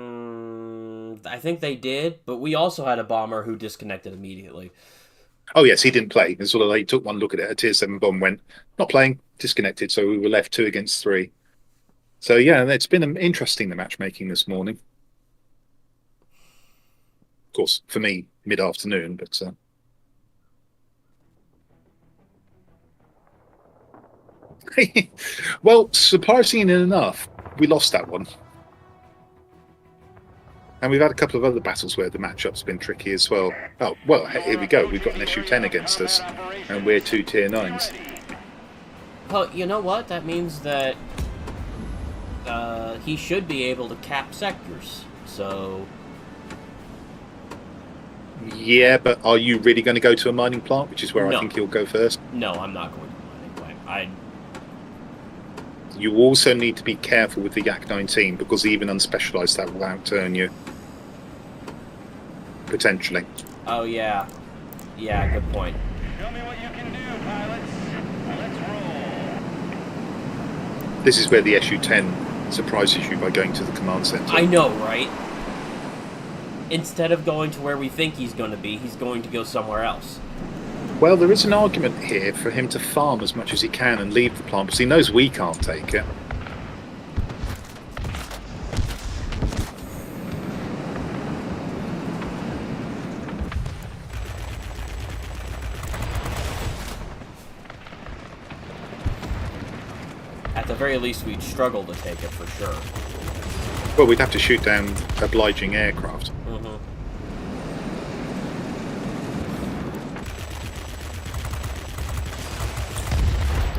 I think they did, but we also had a bomber who disconnected immediately. Oh, yes, he didn't play. And sort of, he took one look at it. A tier 7 bomb went, not playing, disconnected. So we were left 2 against 3. So, yeah, it's been interesting, the matchmaking this morning. Of course, for me, mid-afternoon, but... Well, surprisingly enough, we lost that one. And we've had a couple of other battles where the matchup's been tricky as well. Oh, well, here we go. We've got an SU-10 against us, and we're 2 tier 9s. Well, you know what? That means that he should be able to cap sectors, so... Yeah, but are you really going to go to a mining plant, which is where I think you'll go first? No, I'm not going to a mining plant. You also need to be careful with the Yak-19, because even unspecialized, that will outturn you. Potentially. Oh, yeah. Yeah, good point. Show me what you can do, pilots. Let's roll. This is where the SU-10 surprises you by going to the command center. I know, right? Instead of going to where we think he's going to be, he's going to go somewhere else. Well, there is an argument here for him to farm as much as he can and leave the plant, because he knows we can't take it. At the very least, we'd struggle to take it for sure. Well, we'd have to shoot down obliging aircraft.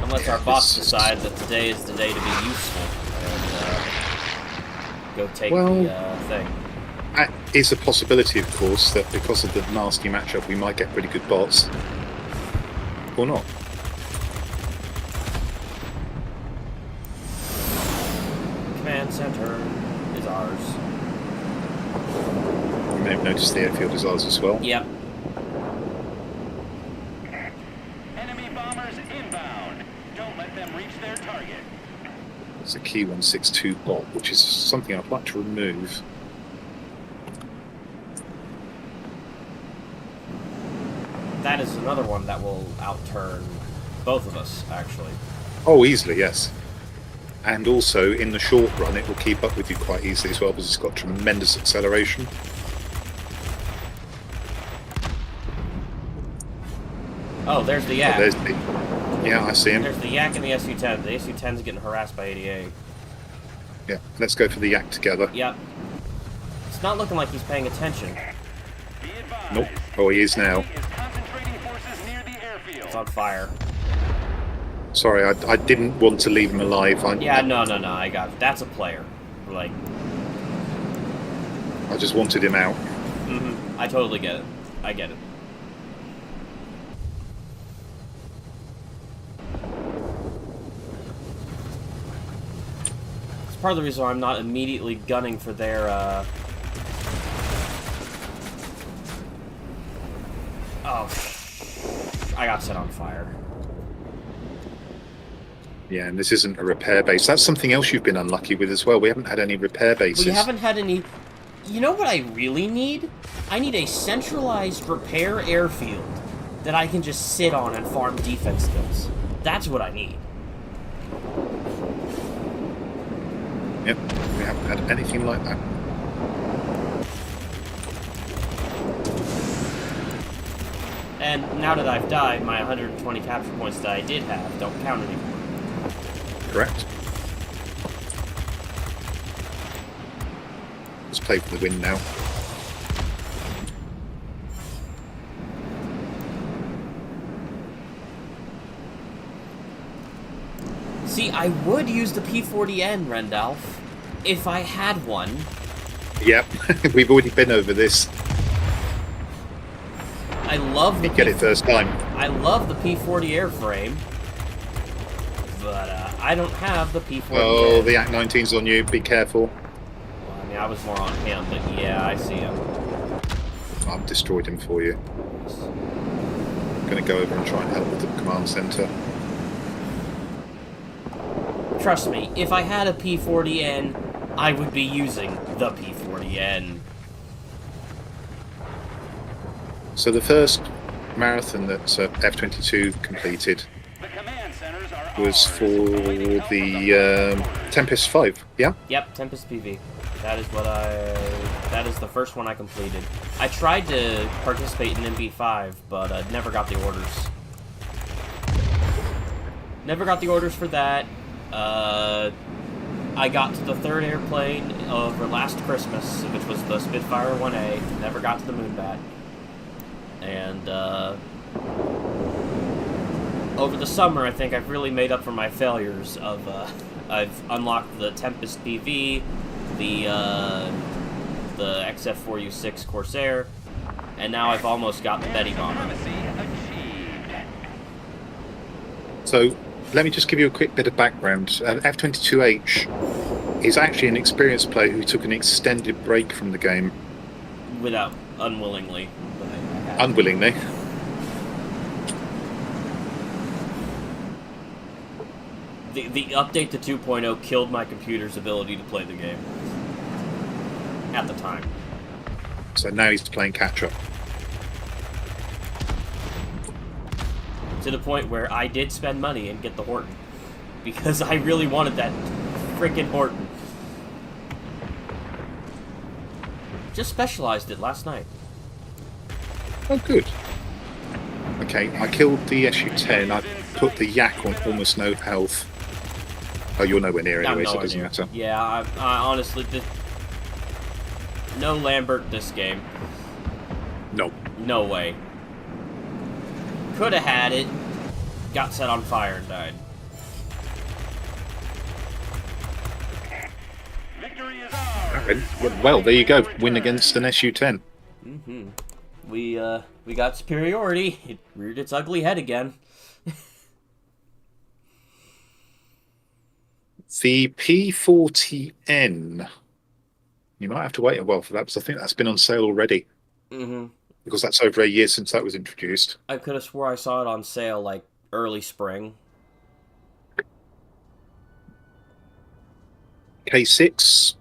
Unless our boss decide that today is the day to be useful and go take the thing. It's a possibility, of course, that because of the nasty matchup, we might get pretty good bots. Or not. Command center is ours. You may have noticed the airfield is ours as well. Yep. Enemy bombers inbound. Don't let them reach their target. It's a Key 162 bot, which is something I'd like to remove. That is another one that will outturn both of us, actually. Oh, easily, yes. And also, in the short run, it will keep up with you quite easily as well, because it's got tremendous acceleration. Oh, there's the Yak. Oh, there's the... Yeah, I see him. There's the Yak and the SU-10. The SU-10's getting harassed by 88. Yeah, let's go for the Yak together. Yep. It's not looking like he's paying attention. Be advised, Nope. Oh, he is now. is concentrating forces near the airfield. It's on fire. Sorry, I didn't want to leave him alive. Yeah, no, I got it. That's a player. Like, I just wanted him out. I totally get it. I get it. It's part of the reason why I'm not immediately gunning for their, Oh, I got set on fire. Yeah, and this isn't a repair base. That's something else you've been unlucky with as well. We haven't had any repair bases. We haven't had any... You know what I really need? I need a centralized repair airfield that I can just sit on and farm defense kills. That's what I need. Yep, we haven't had anything like that. And now that I've died, my 120 capture points that I did have don't count anymore. Correct. Let's play for the win now. See, I would use the P40N, Rendalph, if I had one. Yep, we've already been over this. I love the You get it first time. I love the P40 airframe, but I don't have the P40N. Oh, the Act 19's on you. Be careful. Well, I mean, I was more on him, but yeah, I see him. I've destroyed him for you. I'm going to go over and try and help with the command center. Trust me, if I had a P40N, I would be using the P40N. So the first marathon that F-22 completed The command centers are was ours. for the Tempest 5, yeah? Yep, Tempest PV. That is what that is the first one I completed. I tried to participate in MB5, but never got the orders. Never got the orders for that. I got to the third airplane over last Christmas, which was the Spitfire 1A. Never got to the Moonbat. And, over the summer, I think I've really made up for my failures of, I've unlocked the Tempest PV, the XF4U6 Corsair, and now I've almost got the Betty Bomber. Supremacy achieved. So let me just give you a quick bit of background. F-22H is actually an experienced player who took an extended break from the game. Without, unwillingly. But I had to. Unwillingly. The update to 2.0 killed my computer's ability to play the game. At the time. So now he's playing catch-up. To the point where I did spend money and get the Horton. Because I really wanted that freaking Horton. Just specialized it last night. Oh, good. Okay, I killed the SU-10. I put the Yak on almost no health. Oh, you're nowhere near anyway, so it doesn't matter. Yeah, I honestly... No Lambert this game. No. No way. Could have had it. Got set on fire and died. Victory is ours. Well, there you go. Win against an SU-10. Mm-hmm. We got superiority. It reared its ugly head again. The P40N. You might have to wait a while for that, because I think that's been on sale already. Mm-hmm. Because that's over a year since that was introduced. I could have swore I saw it on sale, like, early spring. K6.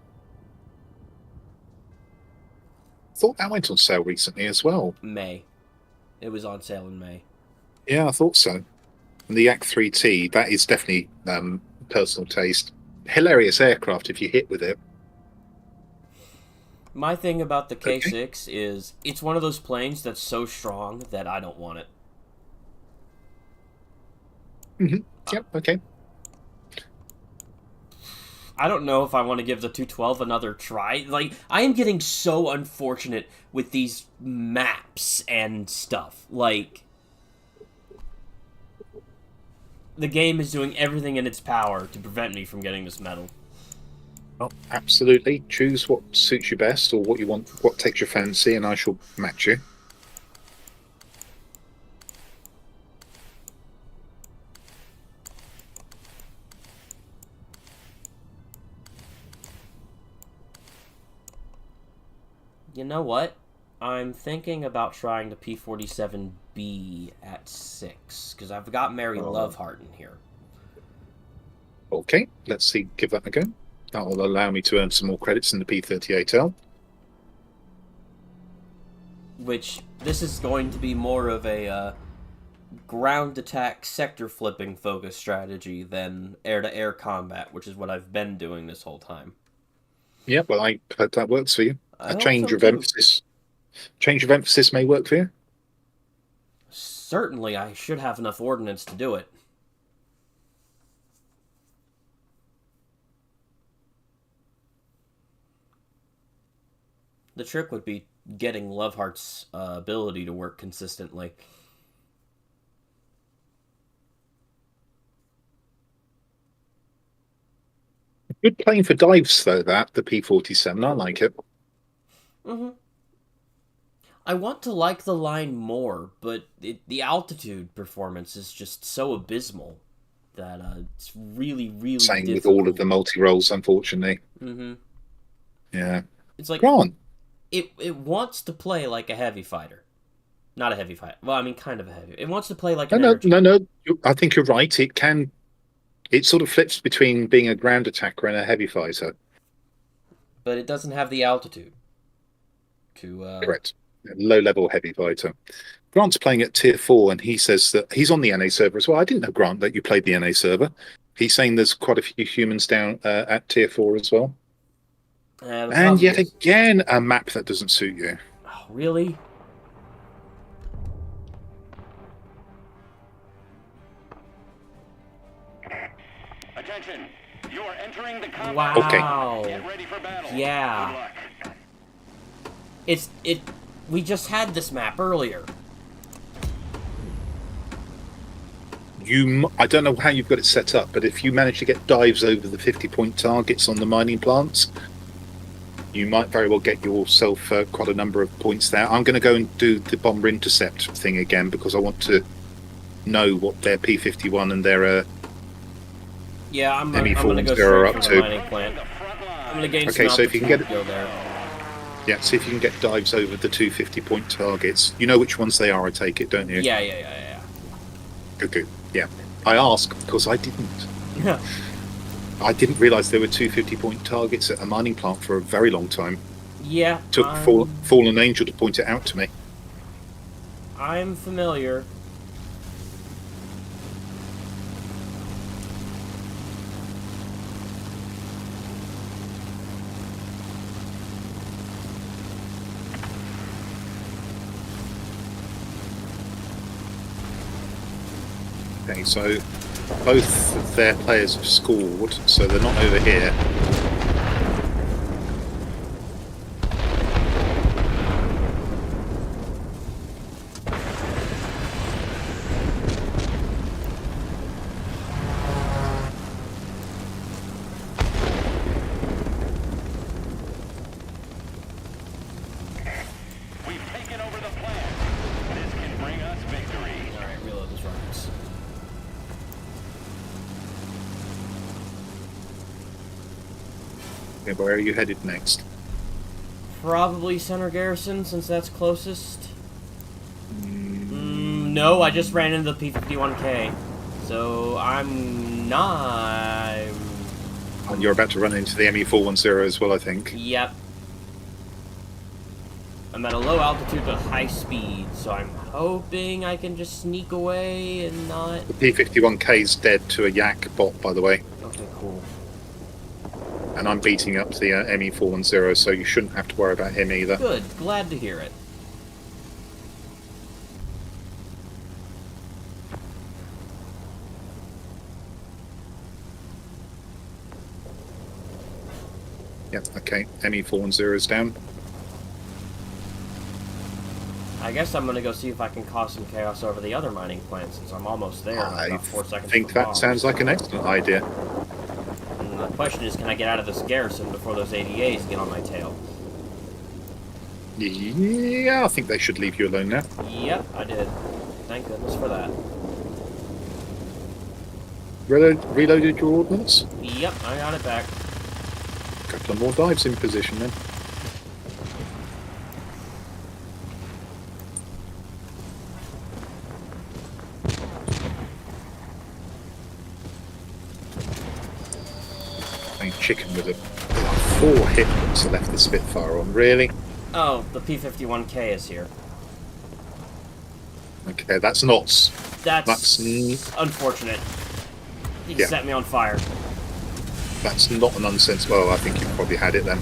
Thought that went on sale recently as well. May. It was on sale in May. Yeah, I thought so. And the Yak 3T, that is definitely personal taste. Hilarious aircraft if you hit with it. My thing about the Okay. K6 is it's one of those planes that's so strong that I don't want it. Mm-hmm. Yep, okay. I don't know if I want to give the 212 another try. Like, I am getting so unfortunate with these maps and stuff. Like, the game is doing everything in its power to prevent me from getting this medal. Oh, absolutely. Choose what suits you best or what you want, what takes your fancy, and I shall match you. You know what? I'm thinking about trying the P-47B at 6, because I've got Mary Loveheart in here. Okay, let's see. Give that a go. That will allow me to earn some more credits in the P-38L. Which, this is going to be more of a ground attack sector flipping focus strategy than air-to-air combat, which is what I've been doing this whole time. Yeah, well, I hope that works for you. I A hope change so of too. emphasis. Change of emphasis may work for you. Certainly, I should have enough ordnance to do it. The trick would be getting Loveheart's ability to work consistently. Good plane for dives, though, the P-47. I like it. Mm-hmm. I want to like the line more, but the altitude performance is just so abysmal that it's really, really Same difficult. with all of the multi-rolls, unfortunately. Mm-hmm. Yeah. It's like, Go on. It wants to play like a heavy fighter. Not a heavy fighter. Well, I mean, kind of a heavy. It wants to play like an energy. No. I think you're right. It sort of flips between being a ground attacker and a heavy fighter. But it doesn't have the altitude to... Correct. Low-level heavy fighter. Grant's playing at Tier 4, and he says that he's on the NA server as well. I didn't know, Grant, that you played the NA server. He's saying there's quite a few humans down at Tier 4 as well. And yet again, a map that doesn't suit you. Oh, really? Attention! You are entering the combat. Wow. Get ready for battle. Yeah. Good luck. We just had this map earlier. I don't know how you've got it set up, but if you manage to get dives over the 50-point targets on the mining plants, you might very well get yourself quite a number of points there. I'm going to go and do the bomber intercept thing again because I want to know what their P-51 and their Yeah, I'm going to go ME4s straight are from up the to. mining plant. I'm going to gain Okay, some so if you can altitude get to go there. Yeah, see if you can get dives over the 250-point targets. You know which ones they are, I take it, don't you? Yeah. Good. Yeah. I ask because I didn't. Yeah. I didn't realise there were 250-point targets at a mining plant for a very long time. Yeah. Took Fallen Angel to point it out to me. I'm familiar. Okay, so both of their players have scored, so they're not over here. We've taken over the plant. This can bring us victory. Alright, reload those rockets. Okay, where are you headed next? Probably center garrison, since that's closest. No, I just ran into the P-51K. So, I'm not... And you're about to run into the ME410 as well, I think. Yep. I'm at a low altitude but high speed, so I'm hoping I can just sneak away and not... The P-51K's dead to a Yak bot, by the way. Okay, cool. And I'm beating up the ME410, so you shouldn't have to worry about him either. Good, glad to hear it. Yep, okay. ME410 is down. I guess I'm gonna go see if I can cause some chaos over the other mining plant since I'm almost there. And I've I got 4 seconds. think for that bombs. sounds like an excellent idea. And the question is, can I get out of this garrison before those ADAs get on my tail? Yeah, I think they should leave you alone now. Yep, I did. Thank goodness for that. Reloaded your ordnance? Yep, I got it back. A couple of more dives in position then. Playing chicken with a 4 hit points left the Spitfire on, really? Oh, the P-51K is here. Okay, that's not... That's unfortunate. He Yeah. set me on fire. That's not an unsensible... Well, I think you probably had it then.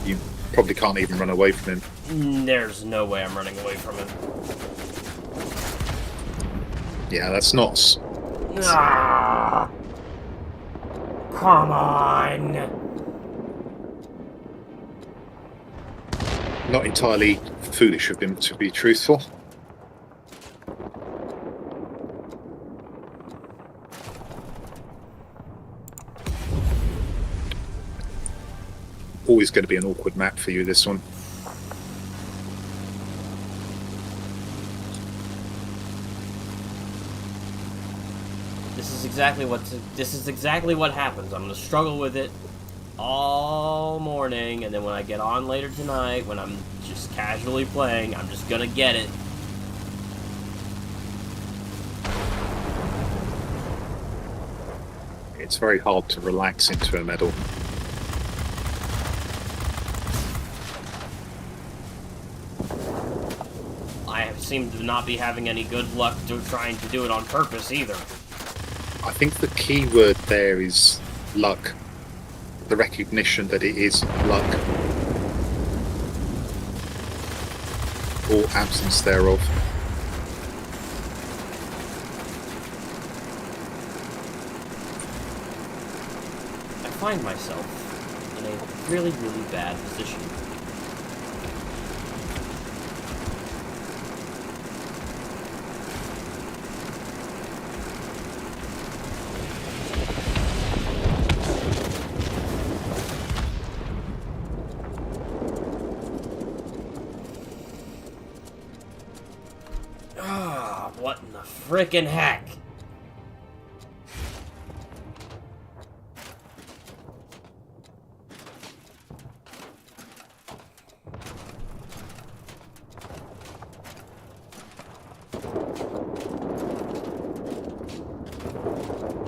You probably can't even run away from him. There's no way I'm running away from him. Yeah, that's not... Ah, come on! Not entirely foolish of him, to be truthful. Always going to be an awkward map for you, this one. This is exactly what happens. I'm gonna struggle with it all morning, and then when I get on later tonight, when I'm just casually playing, I'm just gonna get it. It's very hard to relax into a medal. I seem to not be having any good luck trying to do it on purpose either. I think the key word there is luck. The recognition that it is luck. Or absence thereof. I find myself in a really, really bad position. Ah, what in the frickin' heck?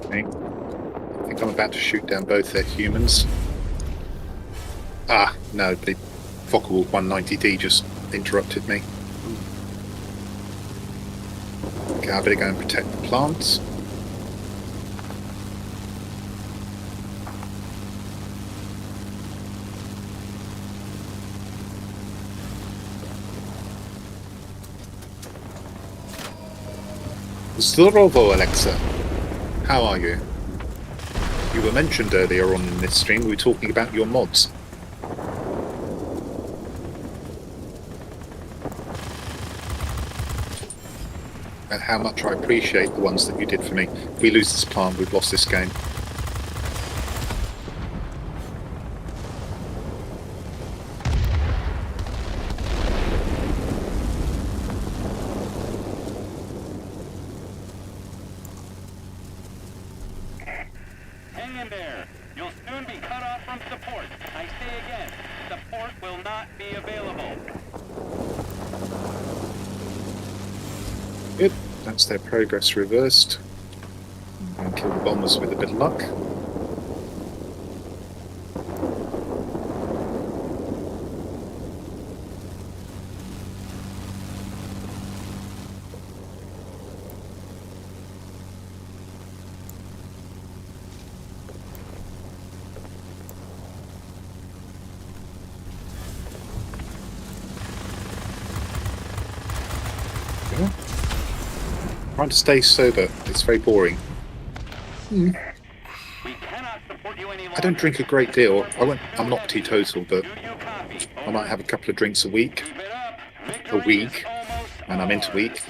Okay. I think I'm about to shoot down both their humans. Ah, no, the Focke-Wulf 190D just interrupted me. Okay, I better go and protect the plants. Zdorovo, Alexa. How are you? You were mentioned earlier on in this stream. We were talking about your mods. And how much I appreciate the ones that you did for me. If we lose this plant, we've lost this game. Hang in there. You'll soon be cut off from support. I say again, support will not be available. Good. That's their progress reversed. And kill the bombers with a bit of luck. Yeah. Trying to stay sober. It's very boring. We cannot support you any I don't drink a great deal. I'm not teetotal, but I might have a couple of drinks a week. And I'm into week.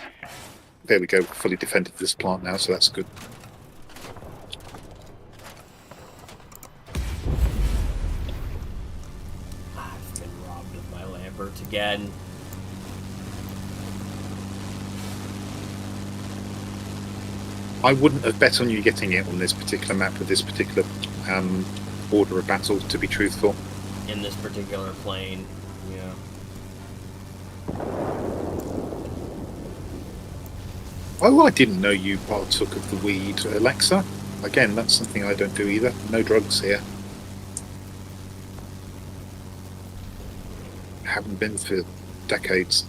There we go. Fully defended this plant now, so that's good. I've been robbed of my Lambert again. I wouldn't have bet on you getting it on this particular map with this particular order of battle, to be truthful. In this particular plane, yeah. Oh, I didn't know you partook of the weed, Alexa. Again, that's something I don't do either. No drugs here. Haven't been for decades.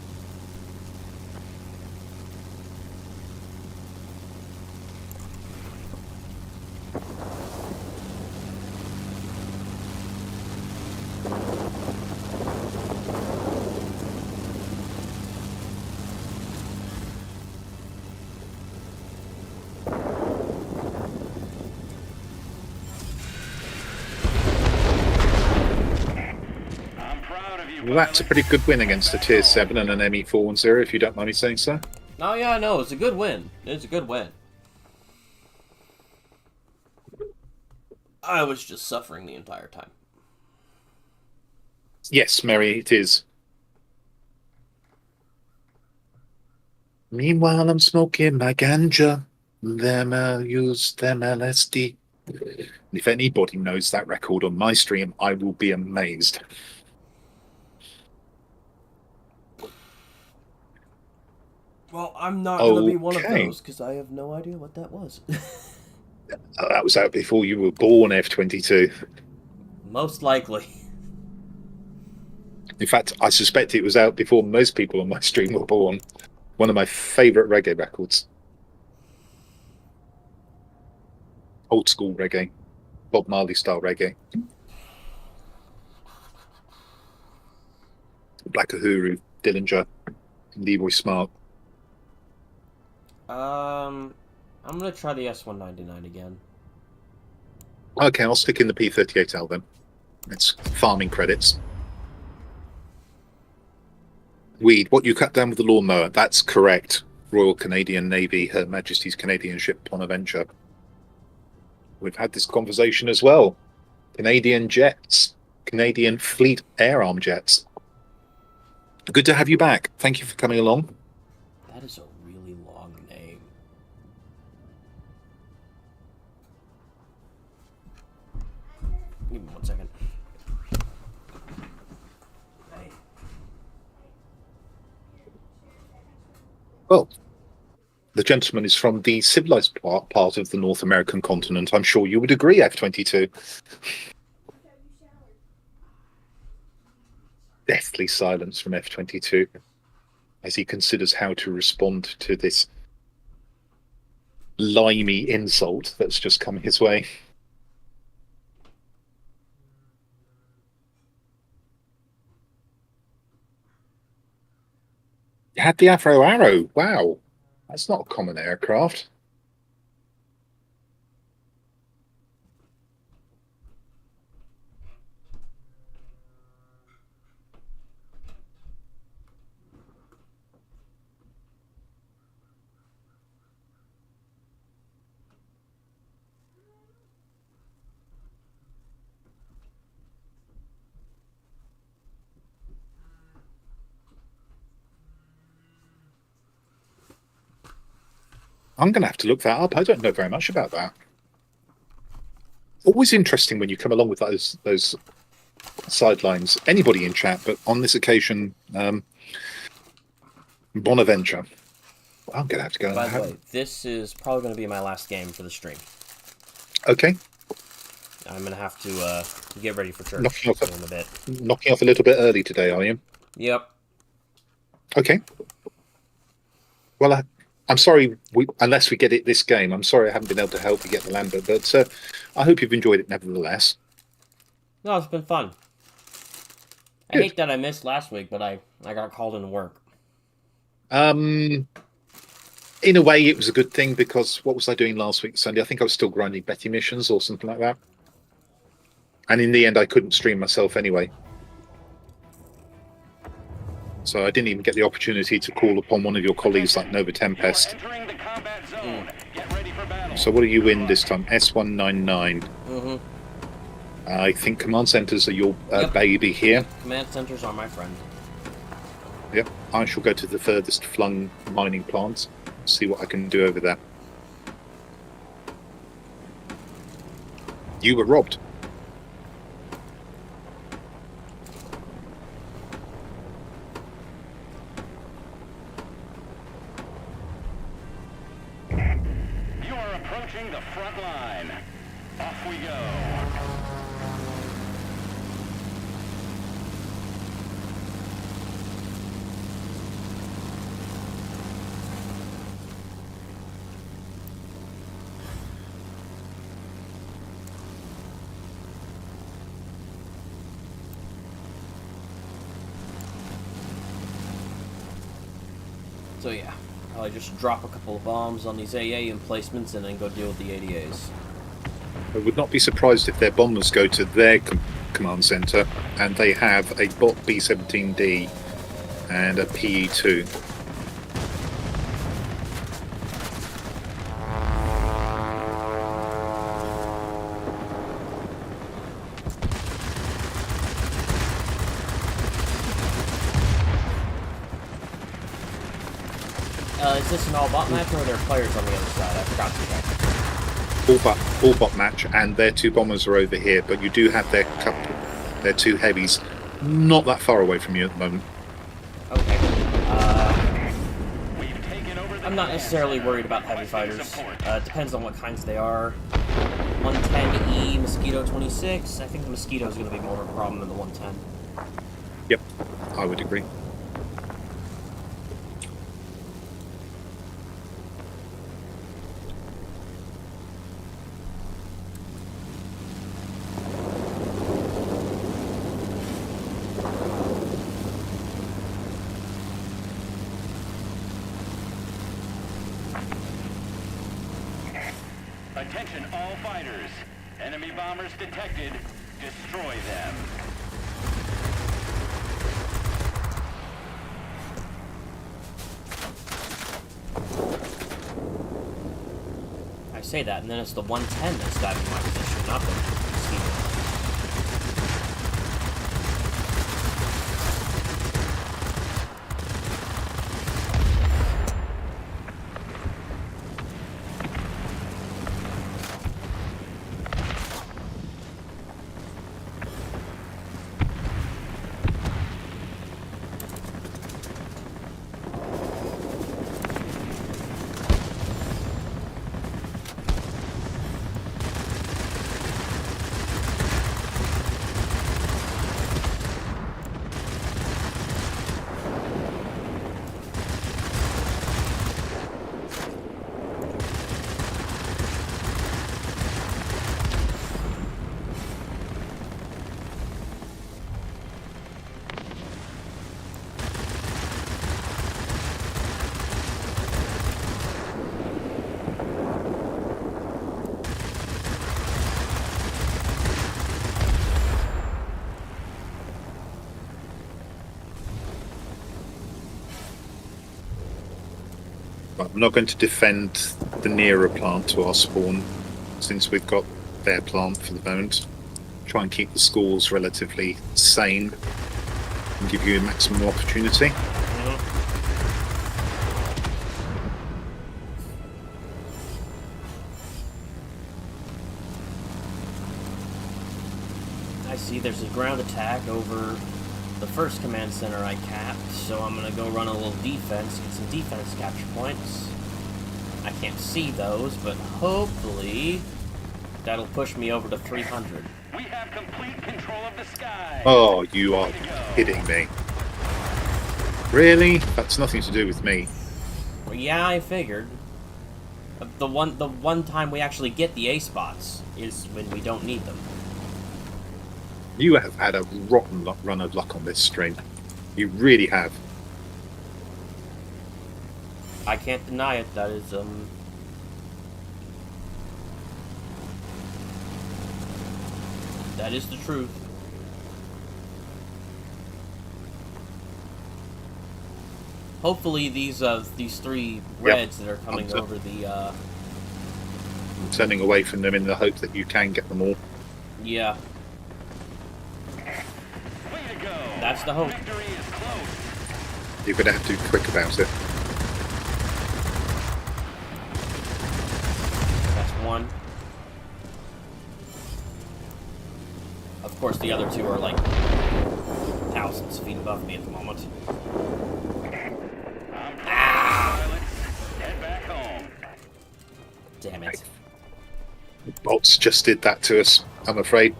Well, that's a pretty good win against a Tier 7 and an ME410, if you don't mind me saying so. Oh yeah, no, it's a good win. It's a good win. I was just suffering the entire time. Yes, Mary, it is. Meanwhile, I'm smoking my ganja. Them use them LSD. If anybody knows that record on my stream, I will be amazed. Well, I'm not going to be one of Okay. those, because I have no idea what that was. That was out before you were born, F22. Most likely. In fact, I suspect it was out before most people on my stream were born. One of my favourite reggae records. Old school reggae. Bob Marley style reggae. Black Uhuru, Dillinger, Leroy Smart. I'm going to try the S199 again. Okay, I'll stick in the P38L then. It's farming credits. Weed, what you cut down with the lawnmower, that's correct. Royal Canadian Navy, Her Majesty's Canadian ship Bonaventure. We've had this conversation as well. Canadian jets, Canadian Fleet Air Arm jets. Good to have you back. Thank you for coming along. That is a really long name. Give me 1 second. Well, the gentleman is from the civilized part of the North American continent. I'm sure you would agree, F22. Deathly silence from F22 as he considers how to respond to this limey insult that's just come his way. You had the Afro Arrow. Wow. That's not a common aircraft. I'm going to have to look that up. I don't know very much about that. Always interesting when you come along with those sidelines. Anybody in chat, but on this occasion, Bonaventure. I'm going to have to go. By the way, this is probably going to be my last game for the stream. Okay. I'm going to have to get ready for church Knocking off in a bit. Knocking off a little bit early today, are you? Yep. Okay. Well, I'm sorry, unless we get it this game, I'm sorry I haven't been able to help you get the Lambert, but I hope you've enjoyed it nevertheless. No, it's been fun. Good. I hate that I missed last week, but I got called into work. In a way, it was a good thing because what was I doing last week, Sunday? I think I was still grinding Betty missions or something like that. And in the end, I couldn't stream myself anyway. So I didn't even get the opportunity to call upon one of your colleagues like Nova Tempest. Entering the combat zone. Get ready for battle. So what do you win this time? S199. Mm-hmm. I think command centers are your Yep. baby here. Command centers are my friend. Yep. I shall go to the furthest flung mining plants. See what I can do over there. You were robbed. You are approaching the front line. Off we go. So yeah, I'll just drop a couple of bombs on these AA emplacements and then go deal with the ADAs. I would not be surprised if their bombers go to their command center and they have a bot B-17D and a PE-2. Is this an all-bot match or are there players on the other side? I forgot to check. All bot match, and their two bombers are over here, but you do have their two heavies not that far away from you at the moment. Okay. We've taken over the I'm not necessarily worried about heavy fighters. It depends on what kinds they are. 110E, Mosquito 26. I think the Mosquito is going to be more of a problem than the 110. Yep, I would agree. Attention all fighters. Enemy bombers detected. Destroy them. I say that, and then it's the 110 that's diving in my position, not the Mosquito. But I'm not going to defend the nearer plant to our spawn, since we've got their plant for the moment. Try and keep the schools relatively sane and give you a maximum opportunity. I see there's a ground attack over the first command center I capped, so I'm gonna go run a little defense, get some defense capture points. I can't see those, but hopefully that'll push me over to 300. We have complete control of the sky. Oh, you are kidding me. Really? That's nothing to do with me. Well, yeah, I figured. The one time we actually get the A spots is when we don't need them. You have had a rotten run of luck on this stream. You really have. I can't deny it. That is That is the truth. Hopefully these three reds that are coming over the I'm turning away from them in the hope that you can get them all. yeah. Way to go. That's the hope. Victory is close. You're going to have to be quick about it. That's one. Of course, the other two are like thousands of feet above me at the moment. Pilot, head back home. Damn it. The bots just did that to us, I'm afraid.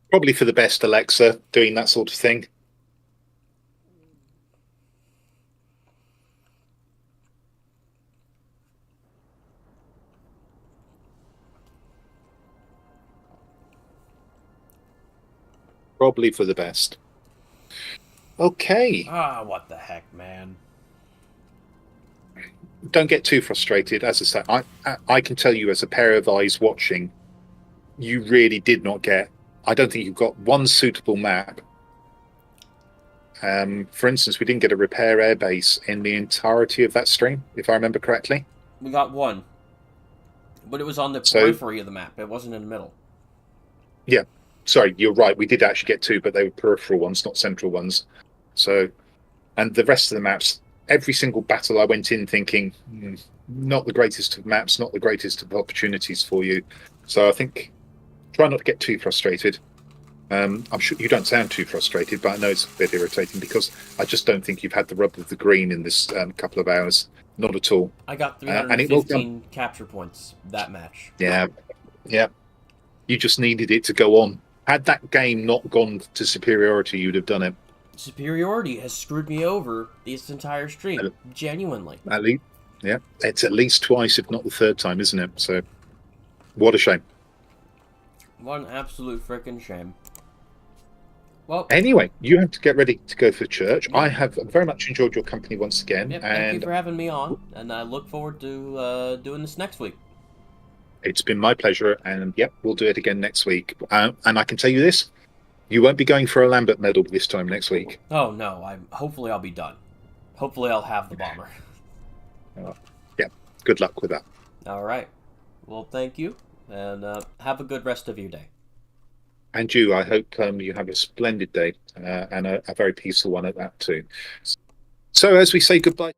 Probably for the best, Alexa, doing that sort of thing. Probably for the best. Okay. Ah, what the heck, man. Don't get too frustrated. As I say, I can tell you as a pair of eyes watching, you really did not get... I don't think you've got one suitable map. For instance, we didn't get a repair airbase in the entirety of that stream, if I remember correctly. We got one. But it was on the periphery of the map. It wasn't in the middle. Yeah. Sorry, you're right. We did actually get two, but they were peripheral ones, not central ones. So, and the rest of the maps, every single battle I went in thinking, not the greatest of maps, not the greatest of opportunities for you. So I think try not to get too frustrated. I'm sure you don't sound too frustrated, but I know it's a bit irritating because I just don't think you've had the rub of the green in this couple of hours. Not at all. I got and it will 315 capture points that match. Yeah. You just needed it to go on. Had that game not gone to superiority, you'd have done it. Superiority has screwed me over this entire stream. Genuinely. At least, yeah. It's at least twice, if not the third time, isn't it? So, what a shame. What an absolute frickin' shame. Well, anyway, you have to get ready to go for church. I have very much enjoyed your company once again. Yep, thank you for having me on, and I look forward to doing this next week. It's been my pleasure, and yep, we'll do it again next week. And I can tell you this, you won't be going for a Lambert medal this time next week. Oh, no, hopefully I'll be done. Hopefully I'll have the bomber. Yeah, good luck with that. All right. Well, thank you, and have a good rest of your day. And you, I hope you have a splendid day, and a very peaceful one at that too. So as we say goodbye...